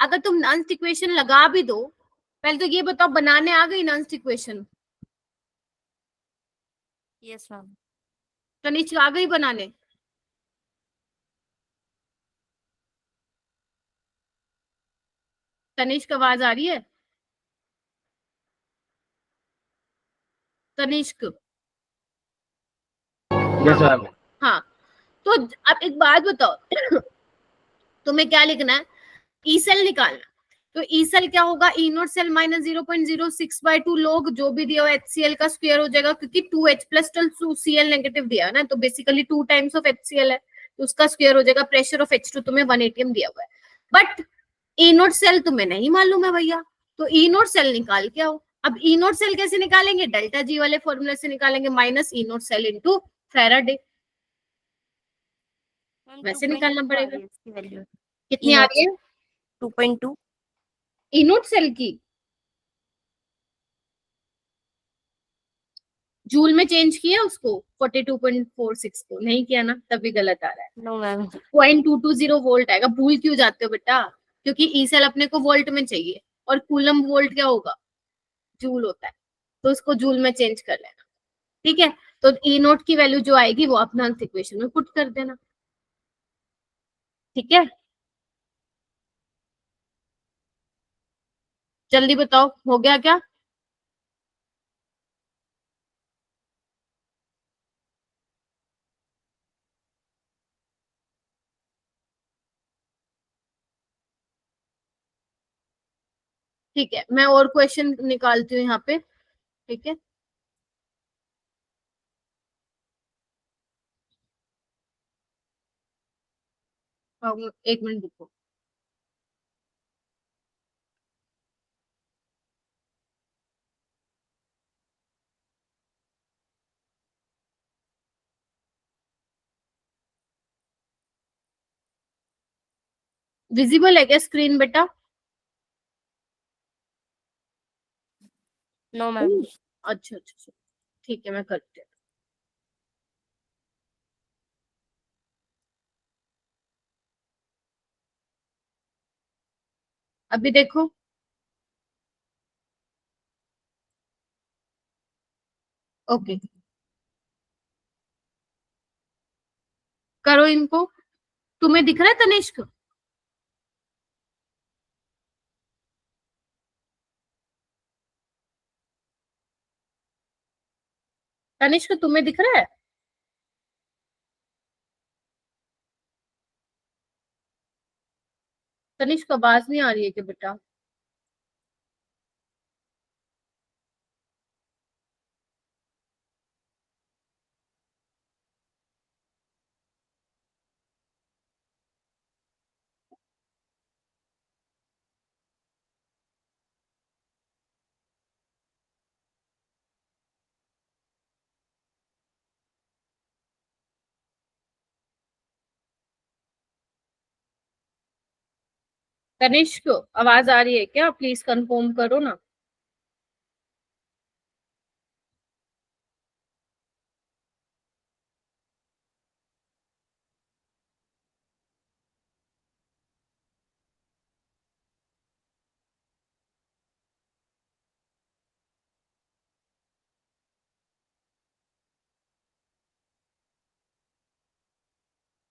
S1: अगर तुम नॉन इक्वेशन लगा भी दो, पहले तो ये बताओ बनाने आ गई नॉन इक्वेशन,
S2: Yes, ma'am.
S1: तनिष्क आ गई बनाने? तनिष्क आवाज आ रही है? Tanishq,
S3: yes ma'am.
S1: हाँ। तो अब एक बात बताओ, तुम्हें क्या लिखना है? ई सेल निकालना। तो ई सेल क्या होगा? ई नोट सेल माइनस 0.06/2 लोग जो भी दिया हो HCl का स्क्वायर हो जाएगा, क्योंकि 2H प्लस 2Cl नेगेटिव दिया है ना, तो बेसिकली 2 टाइम्स ऑफ HCl है, तो उसका स्क्वायर हो जाएगा। प्रेशर ऑफ H2 तुम्हें 1 atm दिया हुआ है, बट ई नोट सेल तुम्हें नहीं मालूम है भैया, तो ई नोट सेल निकाल के आओ। अब ई नोट सेल कैसे निकालेंगे? डेल्टा जी वाले फॉर्मूले से निकालेंगे, minus E note cell into Faraday,
S2: ma'am
S1: वैसे
S2: 2.2
S1: निकालना
S2: आ
S1: पड़ेगा।
S2: रही है इसकी वैल्यू।
S1: कितनी
S2: ई
S1: आ
S2: नॉट
S1: रही है
S2: 2.2।
S1: ई नोट सेल की? जूल में चेंज किया उसको 42.46 को? नहीं किया ना, तभी गलत आ रहा है।
S2: No ma'am.
S1: 0.220 वोल्ट आएगा। भूल क्यों जाते हो बेटा? क्योंकि ई सेल अपने को वोल्ट में चाहिए, और कूलम वोल्ट क्या होगा? जूल होता है, तो उसको जूल में चेंज कर लेना। ठीक है, तो ई नोट की वैल्यू जो आएगी वो अपना इक्वेशन में पुट कर देना। ठीक है, जल्दी बताओ, हो गया क्या? ठीक है, मैं और क्वेश्चन निकालती हूँ यहाँ पे। ठीक है, एक मिनट रुको। विजिबल है क्या स्क्रीन बेटा?
S2: No ma'am.
S1: अच्छा अच्छा अच्छा, ठीक है, मैं करती हूँ। अभी देखो, ओके, करो इनको। तुम्हें दिख रहा है तनिष्क? तनिष्क तुम्हें दिख रहा है? तनिष्क आवाज नहीं आ रही है क्या बेटा? तनिष्क आवाज आ रही है क्या? प्लीज कंफर्म करो ना।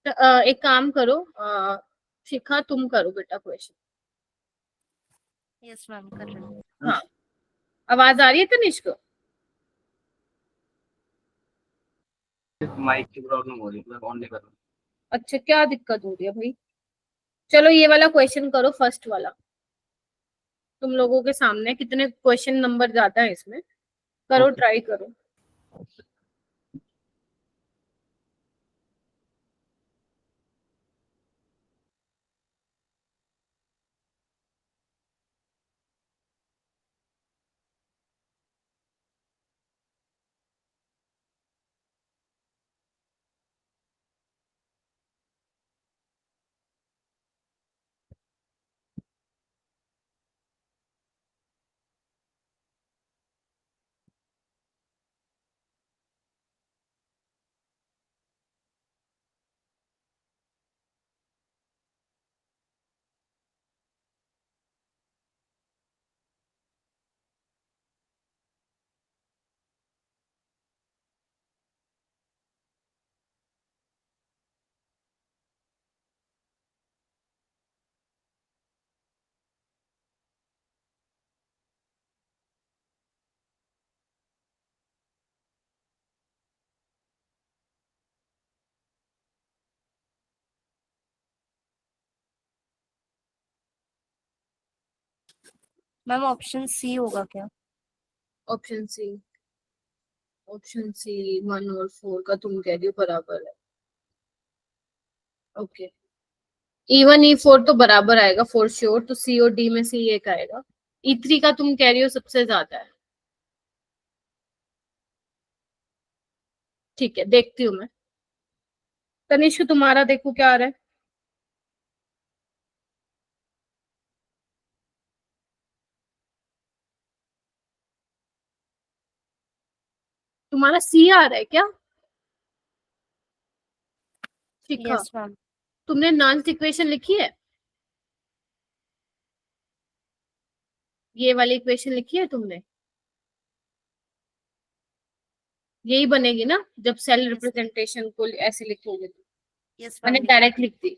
S1: तो, एक काम करो, शिखा तुम करो बेटा क्वेश्चन।
S2: यस मैम कर रही हूँ।
S1: हाँ, आवाज आ रही है तनिष्क?
S3: माइक की प्रॉब्लम हो रही है, मैं ऑन नहीं कर रहा।
S1: अच्छा, क्या दिक्कत हो रही है भाई? चलो ये वाला क्वेश्चन करो, फर्स्ट वाला। तुम लोगों के सामने कितने क्वेश्चन नंबर ज्यादा है इसमें, करो,
S3: ओके।
S1: ट्राई करो।
S2: मैम ऑप्शन सी होगा क्या?
S1: ऑप्शन सी, ऑप्शन सी 1 और 4 का तुम कह रही हो बराबर है। ओके, E1 E4 तो बराबर आएगा फॉर श्योर, तो सी और डी में से ही एक आएगा। E3 का तुम कह रही हो सबसे ज्यादा है। ठीक है, देखती हूँ मैं। तनिष्क तुम्हारा देखो क्या आ रहा है। तुम्हारा सी आ रहा है क्या? शिखा,
S2: यस मैम।
S1: तुमने नॉन इक्वेशन लिखी है? ये वाली इक्वेशन लिखी है तुमने? यही बनेगी ना जब सेल
S2: यस
S1: रिप्रेजेंटेशन को ऐसे लिखोगे तो।
S2: यस
S1: मैंने
S2: मैम
S1: डायरेक्ट लिख दी।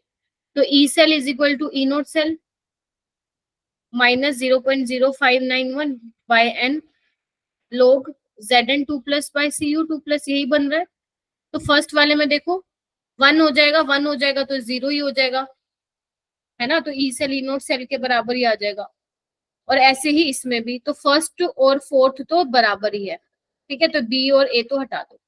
S1: तो E cell is equal to E note cell minus 0.0591 by n log Zn2 plus by Cu2 plus, यही बन रहा है। तो फर्स्ट वाले में देखो 1 हो जाएगा, 1 हो जाएगा तो 0 ही हो जाएगा, है ना। तो E cell E note cell के बराबर ही आ जाएगा। और ऐसे ही इसमें भी, तो फर्स्ट और फोर्थ तो बराबर ही है। ठीक है, तो बी और ए तो हटा दो।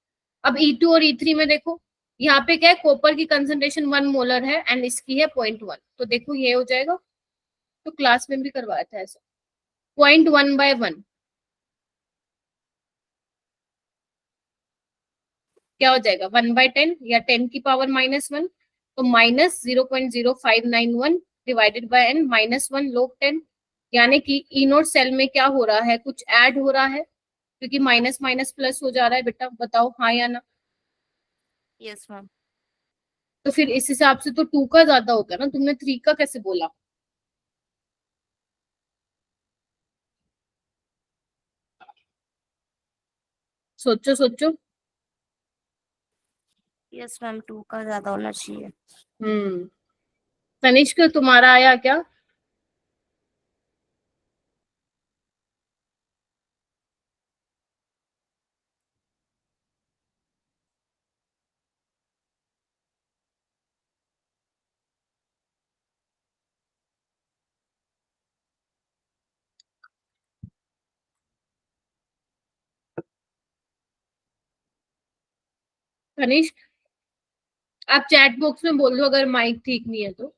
S1: अब E2 और E3 में देखो, यहाँ पे क्या है, कॉपर की कंसंट्रेशन 1 मोलर है एंड इसकी है 0.1, तो देखो ये हो जाएगा। तो क्लास में भी करवाया था ऐसा, 0.1/1 क्या हो जाएगा, 1/10 या 10⁻⁻1, तो -0.0591 डिवाइडेड बाय n -1 log 10। यानी कि ई नोट सेल में क्या हो रहा है, कुछ ऐड हो रहा है, क्योंकि माइनस माइनस प्लस हो जा रहा है। बेटा बताओ हाँ या ना।
S2: Yes ma'am.
S1: तो फिर इस हिसाब से तो 2 का ज्यादा होगा ना, तुमने 3 का कैसे बोला? सोचो सोचो।
S2: यस मैम 2 का ज्यादा होना चाहिए।
S1: तनिष्क तुम्हारा आया क्या? तनिष्क, आप चैट बॉक्स में बोल दो अगर माइक ठीक नहीं है तो।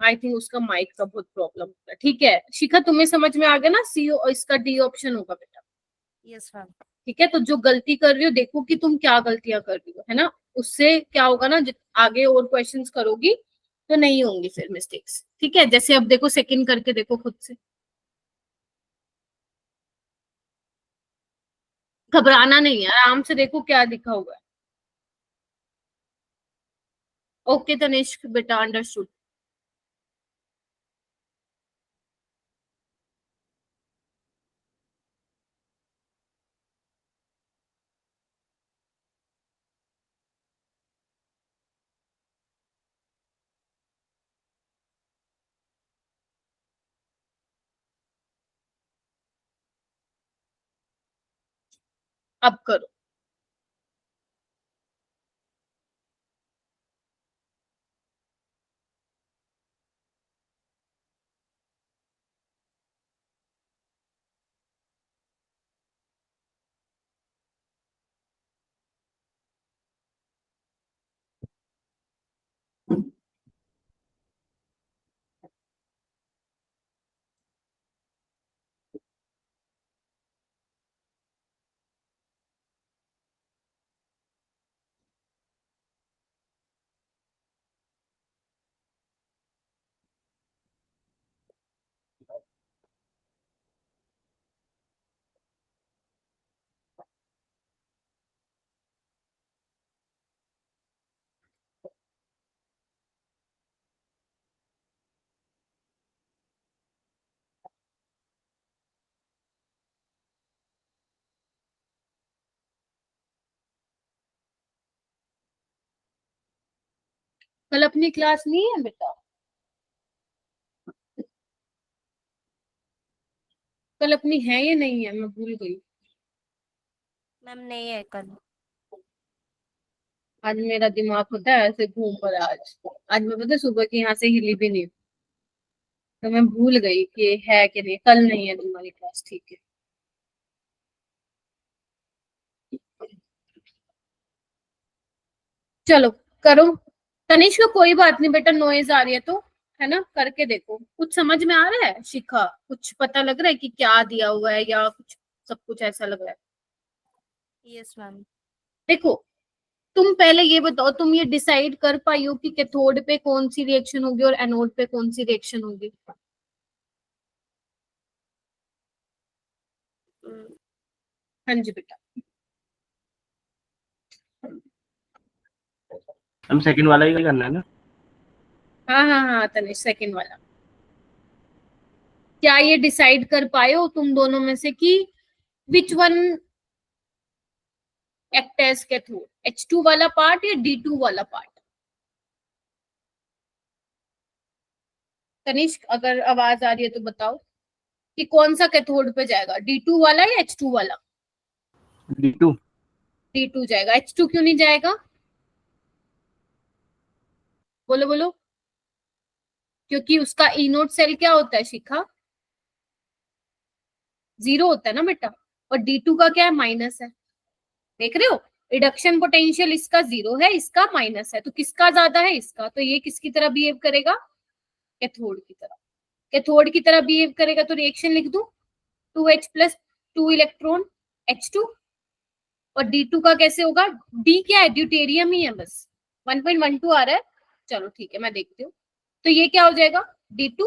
S1: आई थिंक उसका माइक का बहुत प्रॉब्लम होता है। ठीक है शिखा, तुम्हें समझ में आ गया ना, सी इसका डी ऑप्शन होगा बेटा।
S2: Yes ma'am.
S1: ठीक है, तो जो गलती कर रही हो देखो कि तुम क्या गलतियां कर रही हो, है ना। उससे क्या होगा ना, आगे और क्वेश्चंस करोगी तो नहीं होंगी फिर मिस्टेक्स। ठीक है, जैसे अब देखो सेकंड करके देखो खुद से, घबराना नहीं है, आराम से देखो क्या लिखा हुआ है। ओके तनिष्क बेटा, अंडरस्टूड। अब करो। कल अपनी क्लास नहीं है बेटा? कल अपनी है या नहीं है, मैं भूल गई।
S2: मैम नहीं है कल।
S1: आज मेरा दिमाग होता है ऐसे घूम पर। आज मैं पता है सुबह की यहाँ से हिली भी नहीं, तो मैं भूल गई कि है कि नहीं। कल नहीं है तुम्हारी क्लास, ठीक है। चलो करो। तनिष्क को कोई बात नहीं बेटा, नॉइज आ रही है तो, है ना, करके देखो। कुछ समझ में आ रहा है शिखा? कुछ पता लग रहा है कि क्या दिया हुआ है, या कुछ सब कुछ ऐसा लग रहा है?
S2: Yes ma'am.
S1: देखो, तुम पहले ये बताओ, तुम ये डिसाइड कर पाई हो कि कैथोड पे कौन सी रिएक्शन होगी और एनोड पे कौन सी रिएक्शन होगी? हाँ जी बेटा।
S3: हम सेकंड वाला ही करना है ना?
S1: हाँ हाँ हाँ तनिष, सेकंड वाला। क्या ये डिसाइड कर पाए हो तुम दोनों में से कि which one act as cathode, H2 वाला पार्ट या D2 वाला पार्ट? तनिष्क अगर आवाज आ रही है तो बताओ कि कौन सा कैथोड पे जाएगा, D2 वाला या H2 वाला?
S3: D2।
S1: D2 जाएगा। H2 क्यों नहीं जाएगा? बोलो बोलो। क्योंकि उसका ई नोट सेल क्या होता है शिखा? 0 होता है ना बेटा, और D2 का क्या है, माइनस है। देख रहे हो, रिडक्शन पोटेंशियल इसका 0 है, इसका माइनस है, तो किसका ज्यादा है, इसका। तो ये किसकी तरह बिहेव करेगा, कैथोड की तरह। कैथोड की तरह बिहेव करेगा तो रिएक्शन लिख दूं, 2H प्लस 2 इलेक्ट्रॉन H2। और D2 का कैसे होगा, D क्या है, ड्यूटेरियम ही है बस। 1.12 आ रहा है, चलो ठीक है मैं देखती हूँ। तो ये क्या हो जाएगा, D2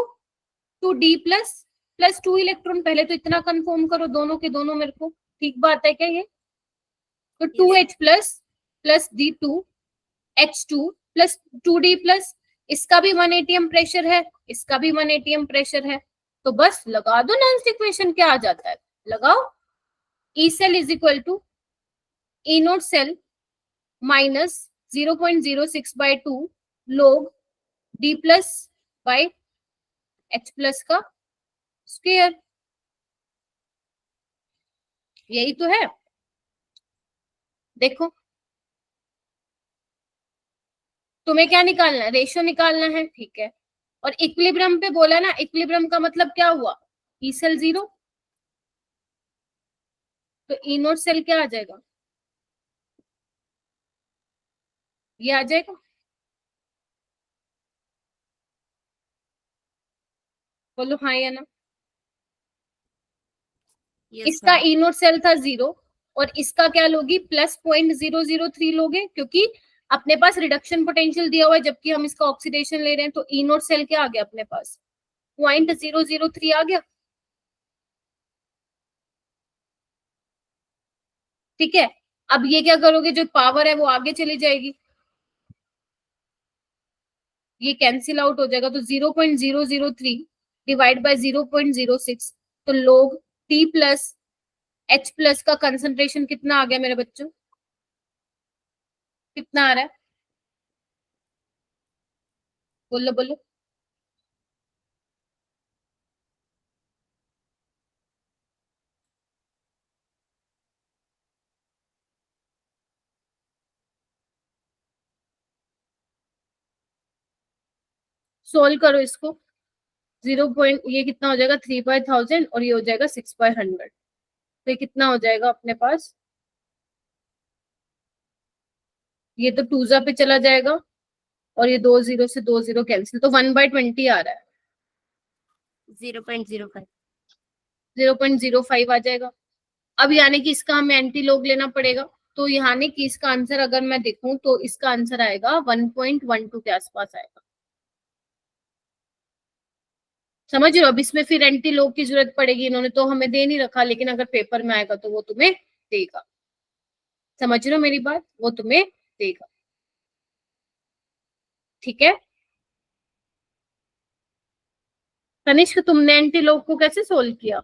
S1: 2D plus plus 2 electron. पहले तो इतना कंफर्म करो दोनों के दोनों मेरे को, ठीक बात है क्या ये? तो 2H plus plus D2 H2 plus 2D plus, इसका भी 1 atm प्रेशर है, इसका भी 1 atm प्रेशर है। तो बस लगा दो नॉन्स इक्वेशन, क्या आ जाता है, लगाओ। E cell is equal to E note cell minus 0.06/2 log D plus by H plus का स्क्वायर। यही तो है। देखो, तुम्हें क्या निकालना है, रेशियो निकालना है, ठीक है। और इक्विलिब्रियम पे बोला ना, इक्विलिब्रियम का मतलब क्या हुआ, ई सेल 0, तो ई नोट सेल क्या आ जाएगा, ये आ जाएगा। बोलो हाँ या ना।
S2: यस
S1: इसका
S2: मैम।
S1: ई नोट सेल था 0, और इसका क्या लोगी, +0.003 लोगे, क्योंकि अपने पास रिडक्शन पोटेंशियल दिया हुआ है जबकि हम इसका ऑक्सीडेशन ले रहे हैं। तो ई नोट सेल क्या आ गया अपने पास, 0.003 आ गया, ठीक है। अब ये क्या करोगे, जो पावर है वो आगे चली जाएगी, ये कैंसिल आउट हो जाएगा। तो 0.003 डिवाइड बाय 0.06, तो लोग T प्लस H प्लस का कंसंट्रेशन कितना आ गया मेरे बच्चों, कितना आ रहा है, बोलो बोलो। सोल्व करो इसको। 0. ये कितना हो जाएगा, 3/1000, और ये हो जाएगा 6/100। तो ये कितना हो जाएगा अपने पास, ये तो 2 पे चला जाएगा, और ये 2 0 से 2 0 कैंसिल, तो 1/20 आ रहा है।
S2: 0.05।
S1: 0.05 आ जाएगा। अब यानी कि इसका हमें एंटी लॉग लेना पड़ेगा। तो यानी कि इसका आंसर अगर मैं देखूं तो इसका आंसर आएगा 1.12 के आसपास आएगा। समझ रहे हो, अब इसमें फिर एंटी लॉग की जरूरत पड़ेगी, इन्होंने तो हमें दे नहीं रखा, लेकिन अगर पेपर में आएगा तो वो तुम्हें देगा। समझ रहे हो मेरी बात, वो तुम्हें देगा, ठीक है। तनिष्क तुमने एंटी लॉग को कैसे सोल्व किया,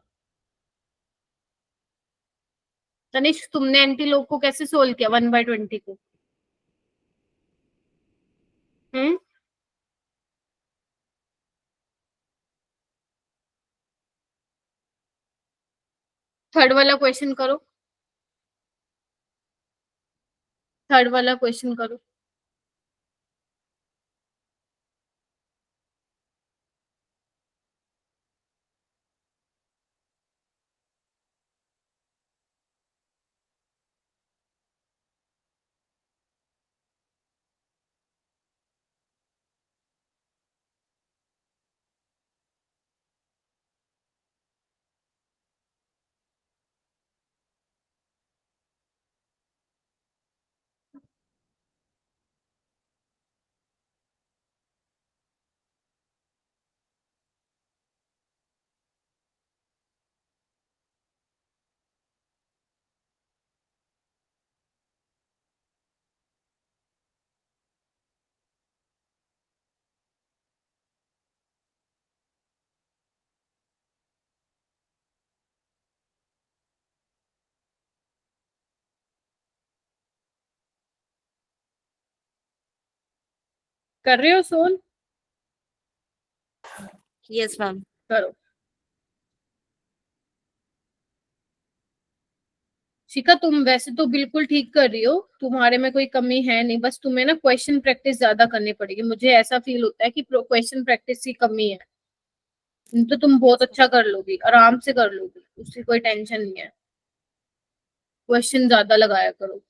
S1: तनिष्क तुमने एंटी लॉग को कैसे सोल्व किया 1/20 को? हम्म, थर्ड वाला क्वेश्चन करो, थर्ड वाला क्वेश्चन करो। कर रहे हो सोल?
S2: Yes ma'am.
S1: करो। शिखा तुम वैसे तो बिल्कुल ठीक कर रही हो, तुम्हारे में कोई कमी है नहीं, बस तुम्हें ना क्वेश्चन प्रैक्टिस ज्यादा करनी पड़ेगी, मुझे ऐसा फील होता है कि क्वेश्चन प्रैक्टिस की कमी है। तो तुम बहुत अच्छा कर लोगी, आराम से कर लोगी, उसकी कोई टेंशन नहीं है। क्वेश्चन ज्यादा लगाया करो।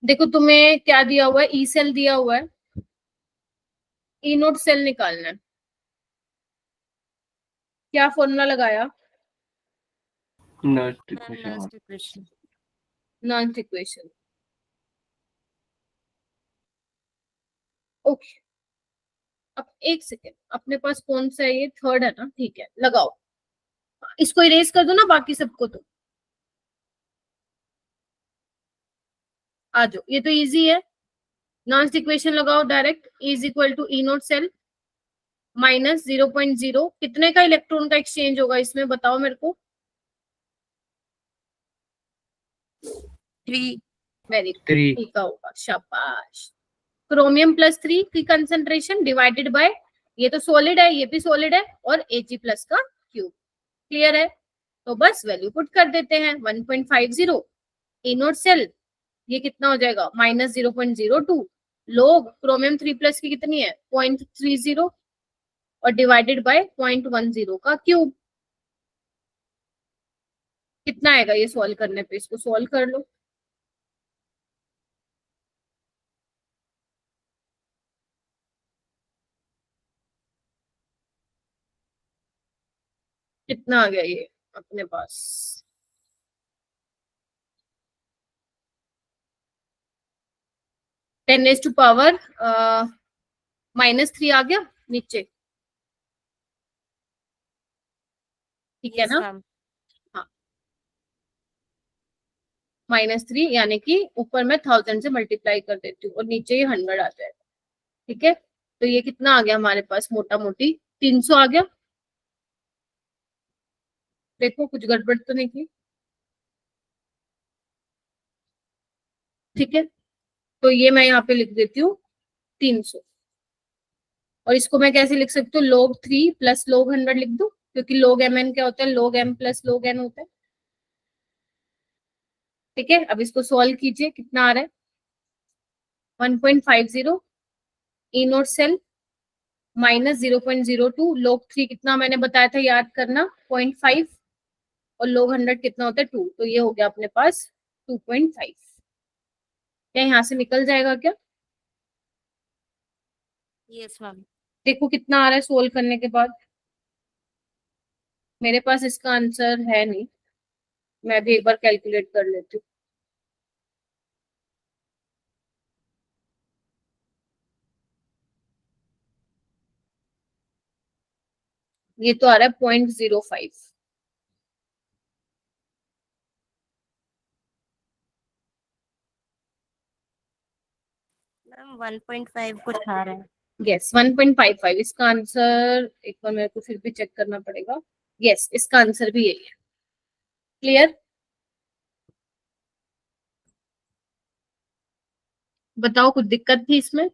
S1: देखो तुम्हें क्या दिया हुआ है, ई सेल दिया हुआ है, ई नोट सेल निकालना है। क्या फॉर्मूला लगाया?
S3: Nernst
S2: ma'am
S3: equation.
S2: Next equation.
S1: Non equation. Okay. अब एक सेकेंड, अपने पास कौन सा है, ये थर्ड है ना, ठीक है लगाओ। इसको इरेज कर दो ना बाकी सबको, तो आ जाओ, ये तो इजी है। नॉन इक्वेशन लगाओ direct, is equal to E note cell minus 0.0, कितने का इलेक्ट्रॉन का एक्सचेंज होगा इसमें, बताओ मेरे को।
S2: 3।
S1: Very good,
S3: 3।
S1: ठीक होगा, शाबाश। क्रोमियम +3 की कंसेंट्रेशन डिवाइडेड बाय, ये तो सॉलिड है, ये भी सॉलिड है, और Ag प्लस का क्यूब। क्लियर है? तो बस वैल्यू पुट कर देते हैं, 1.50 ई नोट सेल, ये कितना हो जाएगा, -0.02 लोग क्रोमियम 3+ की कितनी है, 0.30, और डिवाइडेड बाय 0.10 का क्यूब। कितना आएगा ये सॉल्व करने पे, इसको सॉल्व कर लो। कितना आ गया ये अपने पास, 10⁻³ -3 आ गया नीचे, ठीक है
S2: यस
S1: ना?
S2: मैम।
S1: हाँ, -3, यानी कि ऊपर मैं 1000 से मल्टीप्लाई कर देती हूँ और नीचे ये 100 आ जाएगा। ठीक है, तो ये कितना आ गया हमारे पास, मोटा मोटी 300 आ गया। देखो कुछ गड़बड़ तो नहीं की? ठीक है, तो ये मैं यहाँ पे लिख देती हूँ 300, और इसको मैं कैसे लिख सकती हूँ, log 3 + log 100 लिख दूँ, क्योंकि log mn क्या होता है, log m + log n होता है। ठीक है, अब इसको सॉल्व कीजिए, कितना आ रहा है, 1.50 ई नोट सेल -0.02 log 3 कितना मैंने बताया था, याद करना, 0.5, और log 100 कितना होता है, 2, तो ये हो गया अपने पास 2.5। क्या यहाँ से निकल जाएगा क्या?
S2: Yes ma'am.
S1: देखो कितना आ रहा है सोल्व करने के बाद। मेरे पास इसका आंसर है नहीं, मैं भी एक बार कैलकुलेट कर लेती हूँ। ये तो आ रहा है 0.05।
S2: मैम 1.5 कुछ आ रहा है।
S1: यस 1.55 इसका आंसर। एक बार मेरे को फिर भी चेक करना पड़ेगा। यस इसका आंसर भी यही है। क्लियर? बताओ कुछ दिक्कत थी इसमें?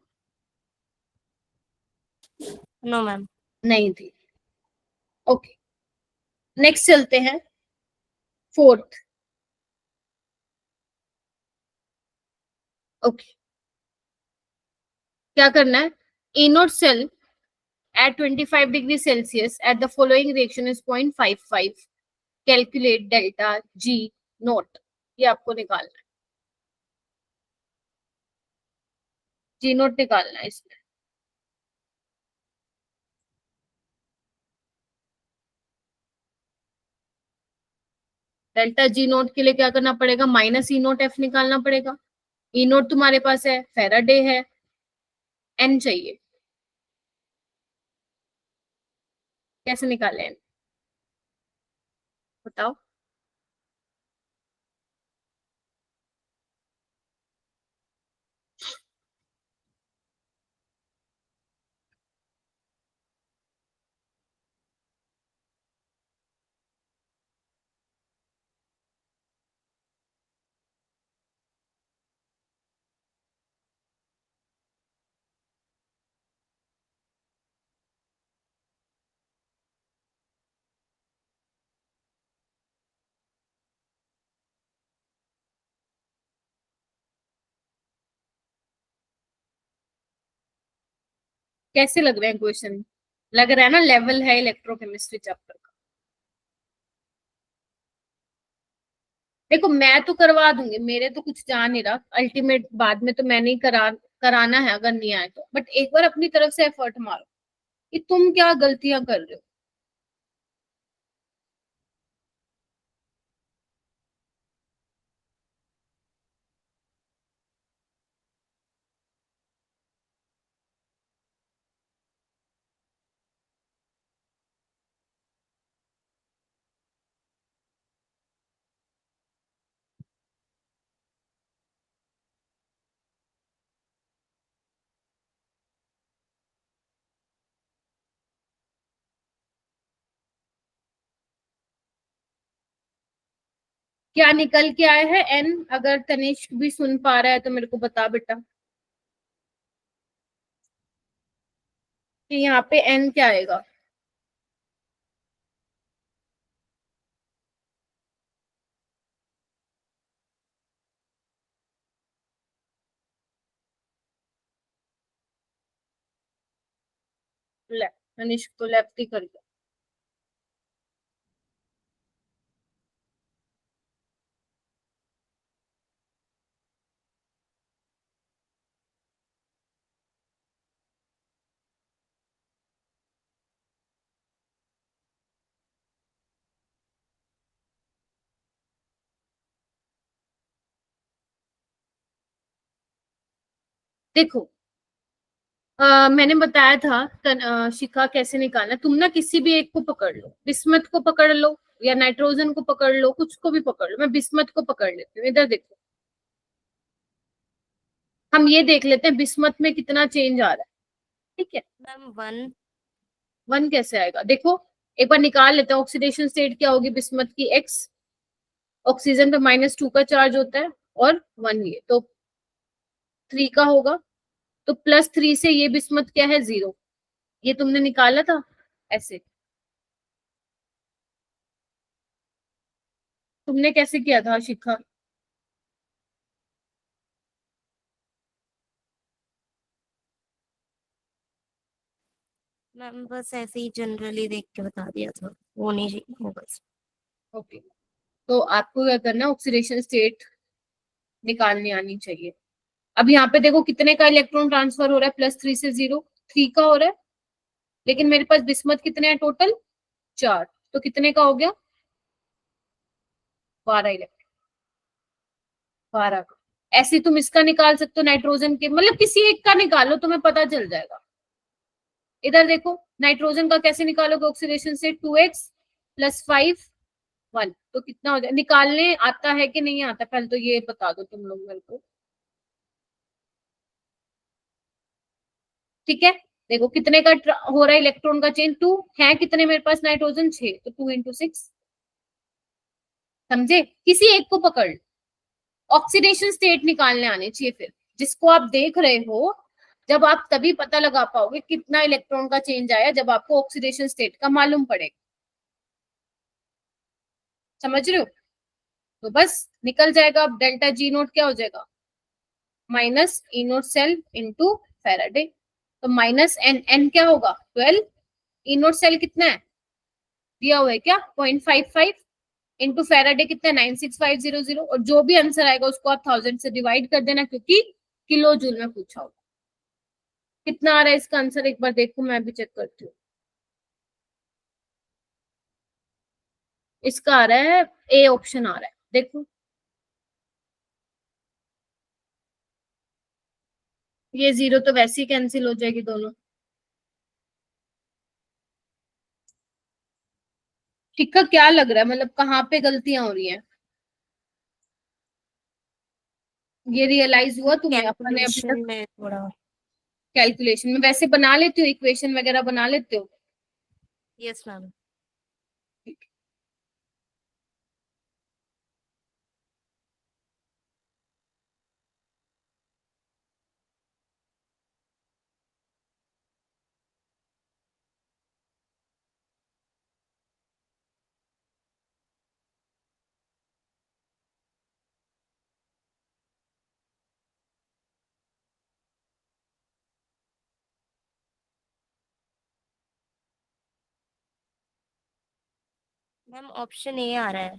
S2: No ma'am.
S1: नहीं थी। ओके नेक्स्ट चलते हैं, फोर्थ। ओके क्या करना है, ए note cell at 25 degree Celsius at the following reaction is 0.55, calculate delta G note. ये आपको निकालना है, जी नोट निकालना है इसमें। डेल्टा जी नोट के लिए क्या करना पड़ेगा, माइनस ई नोट एफ निकालना पड़ेगा। ई नोट तुम्हारे पास है, फेराडे है, एन चाहिए। कैसे निकाले एन, बताओ। कैसे लग रहे हैं क्वेश्चन? लग रहा है ना लेवल है इलेक्ट्रोकेमिस्ट्री चैप्टर का। देखो मैं तो करवा दूंगी, मेरे तो कुछ जा नहीं रहा, अल्टीमेट बाद में तो मैंने ही कराना है अगर नहीं आए तो। बट एक बार अपनी तरफ से एफर्ट मारो कि तुम क्या गलतियां कर रहे हो। क्या निकल के आया है एन? अगर तनिष्क भी सुन पा रहा है तो मेरे को बता बेटा कि यहाँ पे एन क्या आएगा। लेफ्ट, तनिष्क तो लेफ्ट ही कर गया। देखो मैंने बताया था शिखा कैसे निकालना। तुम ना किसी भी एक को पकड़ लो, बिस्मथ को पकड़ लो या नाइट्रोजन को पकड़ लो, कुछ को भी पकड़ लो। मैं बिस्मथ को पकड़ लेती हूँ, इधर देखो। हम ये देख लेते हैं बिस्मथ में कितना चेंज आ रहा है। ठीक है
S2: मैम 1।
S1: 1 कैसे आएगा, देखो एक बार निकाल लेते हैं। ऑक्सीडेशन स्टेट क्या होगी बिस्मथ की, एक्स। ऑक्सीजन पे -2 का चार्ज होता है और 1 ये तो 3 का होगा। तो +3 से ये बिस्मथ क्या है, 0। ये तुमने निकाला था ऐसे। तुमने कैसे किया था शिखा?
S2: मैम बस ऐसे ही जनरली देख के बता दिया था, वो नहीं होगा इसमें।
S1: ओके तो आपको क्या करना है, ऑक्सीडेशन स्टेट निकालनी आनी चाहिए। अब यहाँ पे देखो कितने का इलेक्ट्रॉन ट्रांसफर हो रहा है, +3 से 0। 3 का हो रहा है, लेकिन मेरे पास बिस्मथ कितने हैं टोटल, 4, तो कितने का हो गया, 12 इलेक्ट्रॉन, 12 का। ऐसे तुम इसका निकाल सकते हो नाइट्रोजन के, मतलब किसी एक का निकालो तुम्हें पता चल जाएगा। इधर देखो नाइट्रोजन का कैसे निकालोगे, ऑक्सीडेशन से 2x प्लस 5 1, तो कितना हो जाए, निकालने आता है कि नहीं आता, पहले तो ये बता दो तुम लोग मेरे को। ठीक है, देखो कितने का हो रहा है इलेक्ट्रॉन का चेंज, 2 है, कितने मेरे पास नाइट्रोजन 6, तो 2 इंटू 6, समझे, किसी एक को पकड़। ऑक्सीडेशन स्टेट निकालने आने चाहिए फिर, जिसको आप देख रहे हो, जब आप तभी पता लगा पाओगे कितना इलेक्ट्रॉन का चेंज आया, जब आपको ऑक्सीडेशन स्टेट का मालूम पड़ेगा। समझ रहे हो, तो बस निकल जाएगा। अब डेल्टा जी नोट क्या हो जाएगा, minus E note cell into Faraday, तो माइनस एन, एन क्या होगा 12, ई नोट सेल कितना है दिया हुआ है क्या 0.55 इंटू फेराडे कितना है 96500, और जो भी आंसर आएगा उसको आप 1000 से डिवाइड कर देना, क्योंकि किलो जूल में पूछा होगा। कितना आ रहा है इसका आंसर, एक बार देखो, मैं भी चेक करती हूँ। इसका आ रहा है ए ऑप्शन आ रहा है, देखो ये 0 तो वैसे ही कैंसिल हो जाएगी दोनों। ठीक है, क्या लग रहा है, मतलब कहाँ पे गलतियां हो रही हैं, ये रियलाइज हुआ तुम्हें अपने अभी
S2: कैलकुलेशन
S1: तक।
S2: में थोड़ा।
S1: कैलकुलेशन में वैसे बना लेते हो, इक्वेशन वगैरह बना लेते हो।
S2: Yes ma'am. Ma'am option A आ रहा है।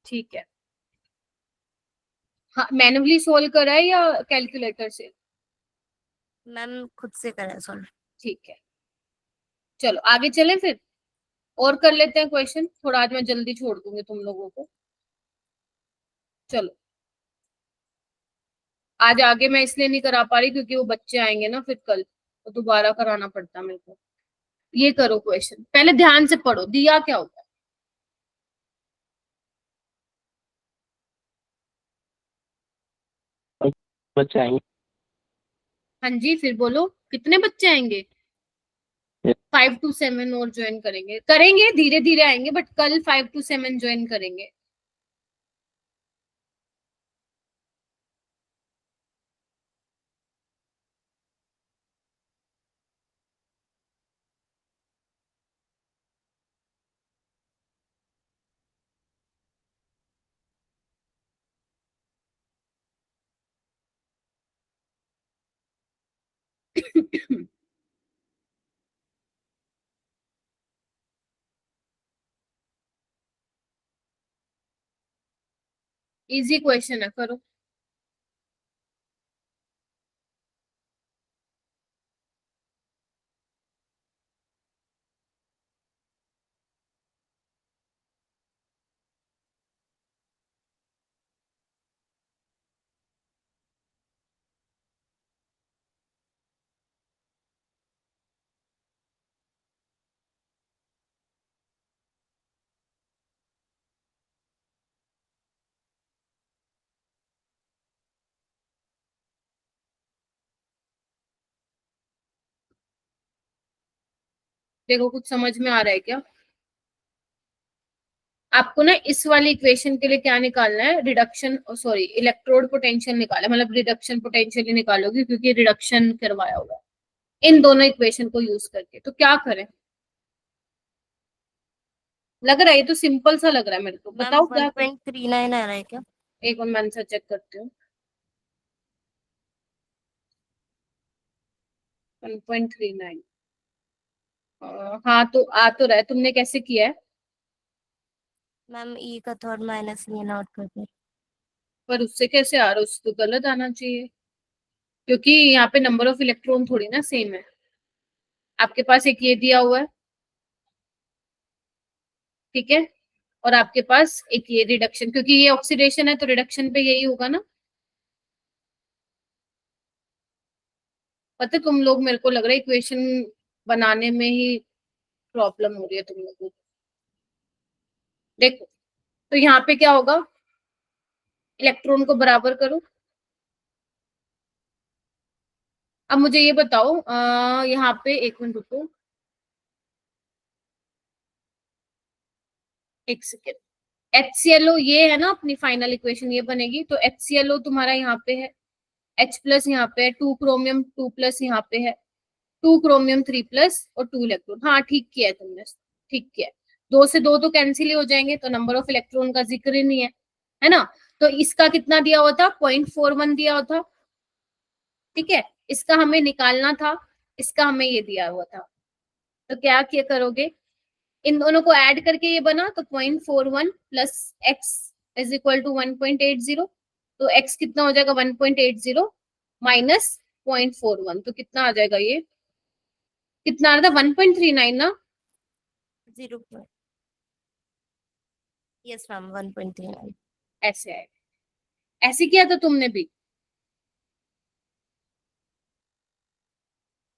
S1: ठीक है, हाँ मैन्युअली सोल्व करा है या कैलकुलेटर से,
S2: मैम खुद से करा है सॉल्व।
S1: ठीक है, चलो आगे चले फिर, और कर लेते हैं क्वेश्चन, थोड़ा आज मैं जल्दी छोड़ दूंगी तुम लोगों को। चलो आज आगे मैं इसलिए नहीं करा पा रही क्योंकि वो बच्चे आएंगे ना फिर कल, तो दोबारा कराना पड़ता मेरे को। ये करो क्वेश्चन, पहले ध्यान से पढ़ो, दिया क्या होता है।
S3: बच्चे आएंगे।
S1: हाँ जी, फिर बोलो कितने बच्चे आएंगे, 5 to 7 और ज्वाइन करेंगे, करेंगे धीरे धीरे आएंगे, बट कल 5 to 7 ज्वाइन करेंगे। इजी क्वेश्चन है, करो। देखो कुछ समझ में आ रहा है क्या, आपको ना इस वाली इक्वेशन के लिए क्या निकालना है, रिडक्शन, सॉरी इलेक्ट्रोड पोटेंशियल निकाला, मतलब रिडक्शन पोटेंशियल ही निकालोगे क्योंकि रिडक्शन करवाया होगा इन दोनों इक्वेशन को यूज करके। तो क्या करें, लग रहा है ये तो सिंपल सा लग रहा है मेरे को,
S2: मैम
S1: बताओ क्या करें।
S2: 1.39 आ रहा है क्या?
S1: एक और मैं आंसर चेक करती हूँ, 1.39, हाँ तो आ तो रहा है, तुमने कैसे किया है,
S2: मैम ई का थर्ड माइनस ई नॉट करके।
S1: पर उससे कैसे आ रहा है, उससे तो गलत आना चाहिए, क्योंकि यहाँ पे नंबर ऑफ इलेक्ट्रॉन थोड़ी ना सेम है। आपके पास एक ये दिया हुआ है, ठीक है, और आपके पास एक ये रिडक्शन, क्योंकि ये ऑक्सीडेशन है तो रिडक्शन पे यही होगा ना। पता है तुम लोग, मेरे को लग रहा है इक्वेशन बनाने में ही प्रॉब्लम हो रही है तुम लोगों को। देखो, तो यहाँ पे क्या होगा, इलेक्ट्रॉन को बराबर करो। अब मुझे ये बताओ, यहाँ पे एक मिनट रुको, एक सेकेंड। HClO ये है ना अपनी फाइनल इक्वेशन, ये बनेगी। तो HClO तुम्हारा यहाँ पे है, H प्लस यहाँ पे है, 2 क्रोमियम 2 प्लस यहाँ पे है, 2 क्रोमियम 3 प्लस और 2 इलेक्ट्रॉन। हाँ ठीक किया है तुमने, ठीक किया है। 2 से 2 तो कैंसिल ही हो जाएंगे, तो नंबर ऑफ इलेक्ट्रॉन का जिक्र ही नहीं है ना। तो इसका कितना दिया हुआ था, 0.41 दिया हुआ था, ठीक है। इसका हमें निकालना था, इसका हमें ये दिया हुआ था। तो क्या किया करोगे, इन दोनों को ऐड करके ये बना, तो 0.41 plus x is equal to 1.80। तो x कितना हो जाएगा, 1.80 माइनस 0.41, तो कितना आ जाएगा, ये कितना आ रहा था, 1.39 ना।
S2: 0. Yes, ma'am. 1.39.
S1: ऐसे आएगा, ऐसे किया था तुमने भी।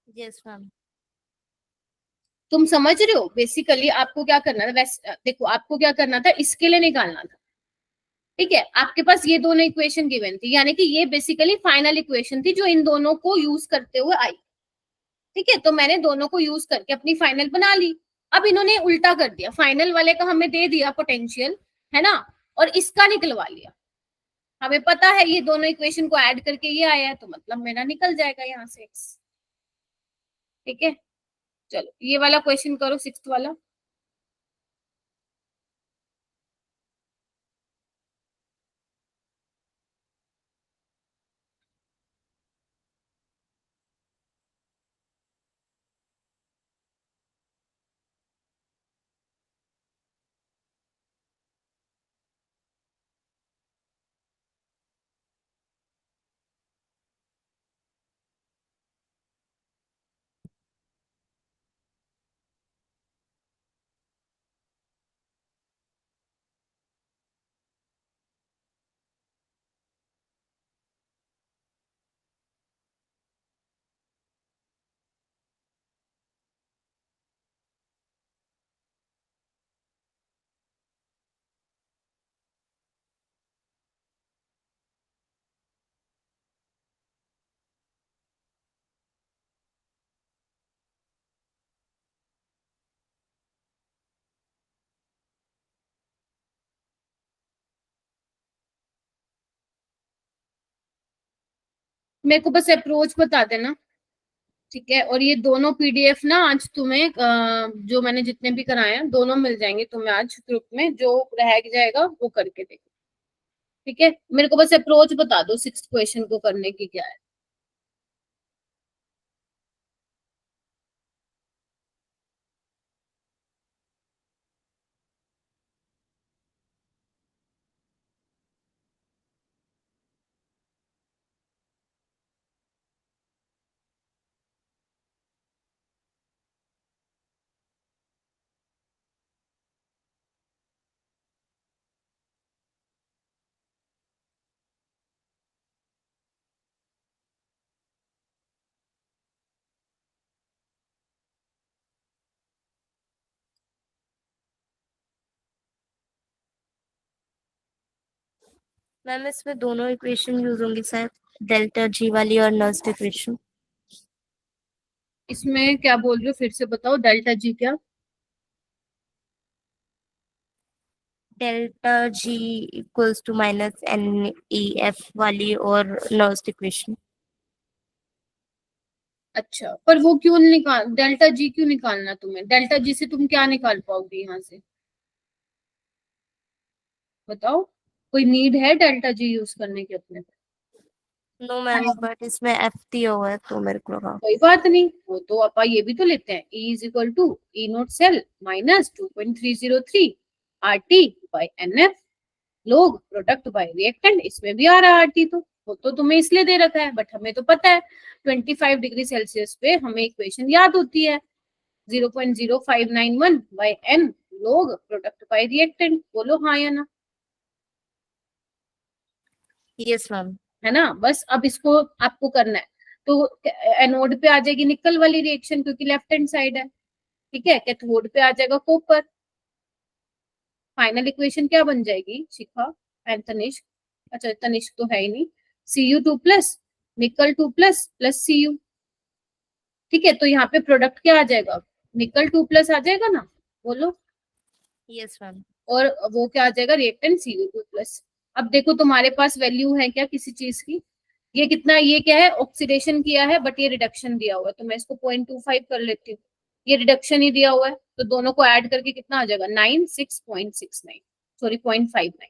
S2: Yes, ma'am.
S1: तुम समझ रहे हो, बेसिकली आपको क्या करना था, वैसे देखो आपको क्या करना था, इसके लिए निकालना था, ठीक है। आपके पास ये दोनों इक्वेशन गिवन थी, यानी कि ये बेसिकली फाइनल इक्वेशन थी जो इन दोनों को यूज करते हुए आई, ठीक है। तो मैंने दोनों को यूज करके अपनी फाइनल बना ली। अब इन्होंने उल्टा कर दिया, फाइनल वाले का हमें दे दिया पोटेंशियल, है ना, और इसका निकलवा लिया। हमें पता है ये दोनों इक्वेशन को ऐड करके ये आया है, तो मतलब मेरा निकल जाएगा यहाँ से x, ठीक है। चलो ये वाला क्वेश्चन करो, 6th वाला। मेरे को बस अप्रोच बता देना, ठीक है। और ये दोनों PDF ना आज तुम्हें जो मैंने जितने भी कराए हैं दोनों मिल जाएंगे तुम्हें आज ग्रुप में, जो रह जाएगा वो करके देखो, ठीक है। मेरे को बस अप्रोच बता दो 6th क्वेश्चन को करने की क्या है।
S2: मैम इसमें दोनों इक्वेशन यूज होंगी शायद, डेल्टा जी वाली और नर्स्ट इक्वेशन।
S1: इसमें क्या बोल रहे हो, फिर से बताओ, डेल्टा जी क्या।
S2: Delta G equals to minus NEF वाली और नर्स्ट इक्वेशन।
S1: अच्छा, पर वो क्यों निकाल, डेल्टा जी क्यों निकालना तुम्हें, डेल्टा जी से तुम क्या निकाल पाओगे यहाँ से, बताओ। कोई नीड है डेल्टा जी यूज करने की अपने पे?
S2: नो मैम, बट इसमें F दिया हुआ है तो मेरे को लगा।
S1: कोई बात नहीं, वो तो अपन ये भी तो लेते हैं, E is equal to E nought cell minus 2.303 RT by NF, log product by reactant, इसमें भी आ रहा है RT, तो वो तो तुम्हें इसलिए दे रखा है, बट हमें तो पता है 25 डिग्री सेल्सियस पे हमें इक्वेशन याद होती है 0.0591 by n log product by reactant. बोलो हाँ या ना।
S2: Yes ma'am.
S1: है ना, बस अब इसको आपको करना है। तो एनोड पे आ जाएगी निकल वाली रिएक्शन क्योंकि लेफ्ट हैंड साइड है, ठीक है। कैथोड पे आ जाएगा कॉपर। फाइनल इक्वेशन क्या बन जाएगी शिखा एंड तनिष्क? अच्छा तनिष्क तो है ही नहीं। Cu2 प्लस निकल 2 प्लस प्लस Cu, ठीक है। तो यहाँ पे प्रोडक्ट क्या आ जाएगा, निकल 2 प्लस आ जाएगा ना, बोलो।
S2: Yes ma'am.
S1: और वो क्या आ जाएगा, रिएक्टेंट Cu2 प्लस। अब देखो तुम्हारे पास वैल्यू है क्या किसी चीज की, ये कितना, ये क्या है, ऑक्सीडेशन किया है बट ये रिडक्शन दिया हुआ है, तो मैं इसको 0.25 कर लेती हूँ। ये रिडक्शन ही दिया हुआ है तो दोनों को ऐड करके कितना आ जाएगा 96.69, सॉरी 0.59।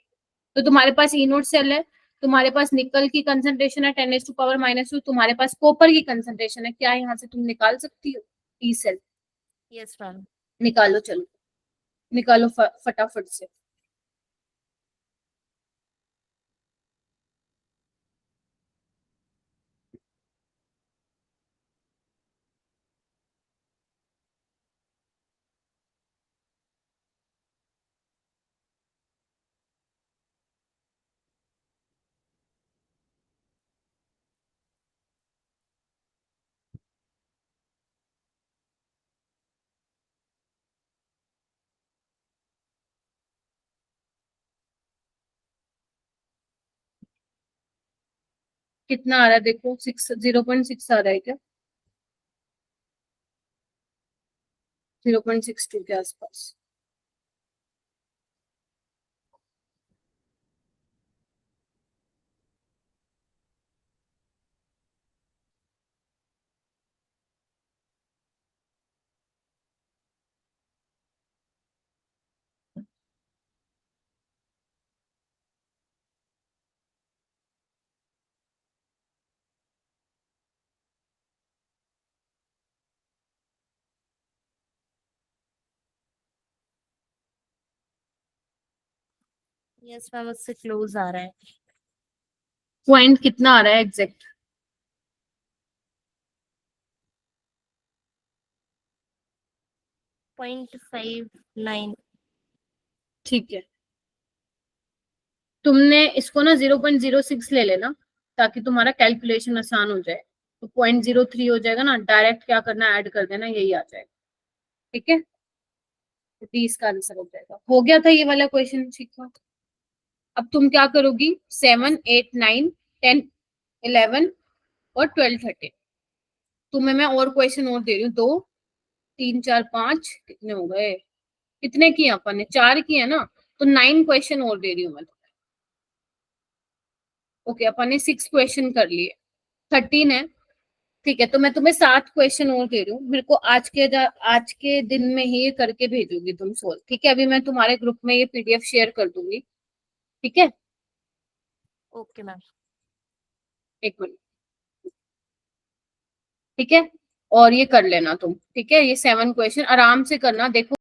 S1: तो तुम्हारे पास ई नोट सेल है, तुम्हारे पास निकल की कंसंट्रेशन है 10⁻⁻², तुम्हारे पास कॉपर की कंसंट्रेशन है, क्या यहाँ से तुम निकाल सकती हो ई सेल?
S2: Yes ma'am.
S1: निकालो, चलो निकालो फटाफट से। कितना आ रहा है देखो, 0.6 आ रहा है क्या, 0.62 के आसपास।
S2: यस मैम, उससे क्लोज आ रहा है।
S1: पॉइंट कितना आ रहा है एग्जैक्ट?
S2: 0.59।
S1: ठीक है, तुमने इसको ना 0.06 ले लेना ताकि तुम्हारा कैलकुलेशन आसान हो जाए। तो 0.03 हो जाएगा ना, डायरेक्ट क्या करना, ऐड कर देना, यही आ जाएगा, ठीक है। तो 30 का आंसर हो जाएगा। हो गया था ये वाला क्वेश्चन, ठीक है। अब तुम क्या करोगी, 7, 8, 9, 10, 11 और 12, 13। तुम्हें मैं और क्वेश्चन और दे रही हूँ, 2, 3, 4, 5, कितने हो गए, कितने किए अपन ने, 4 किए ना, तो 9 क्वेश्चन और दे रही हूँ मैं। ओके, अपन ने 6 क्वेश्चन कर लिए, 13 है, ठीक है। तो मैं तुम्हें 7 क्वेश्चन और दे रही हूँ, मेरे को आज के दिन में ही ये करके भेजोगी तुम सोल्व, ठीक है। अभी मैं तुम्हारे ग्रुप में ये पीडीएफ शेयर कर दूंगी, ठीक है।
S2: Okay ma'am.
S1: एक मिनट, ठीक है। और ये कर लेना तुम, ठीक है। ये 7 क्वेश्चन आराम से करना, देखो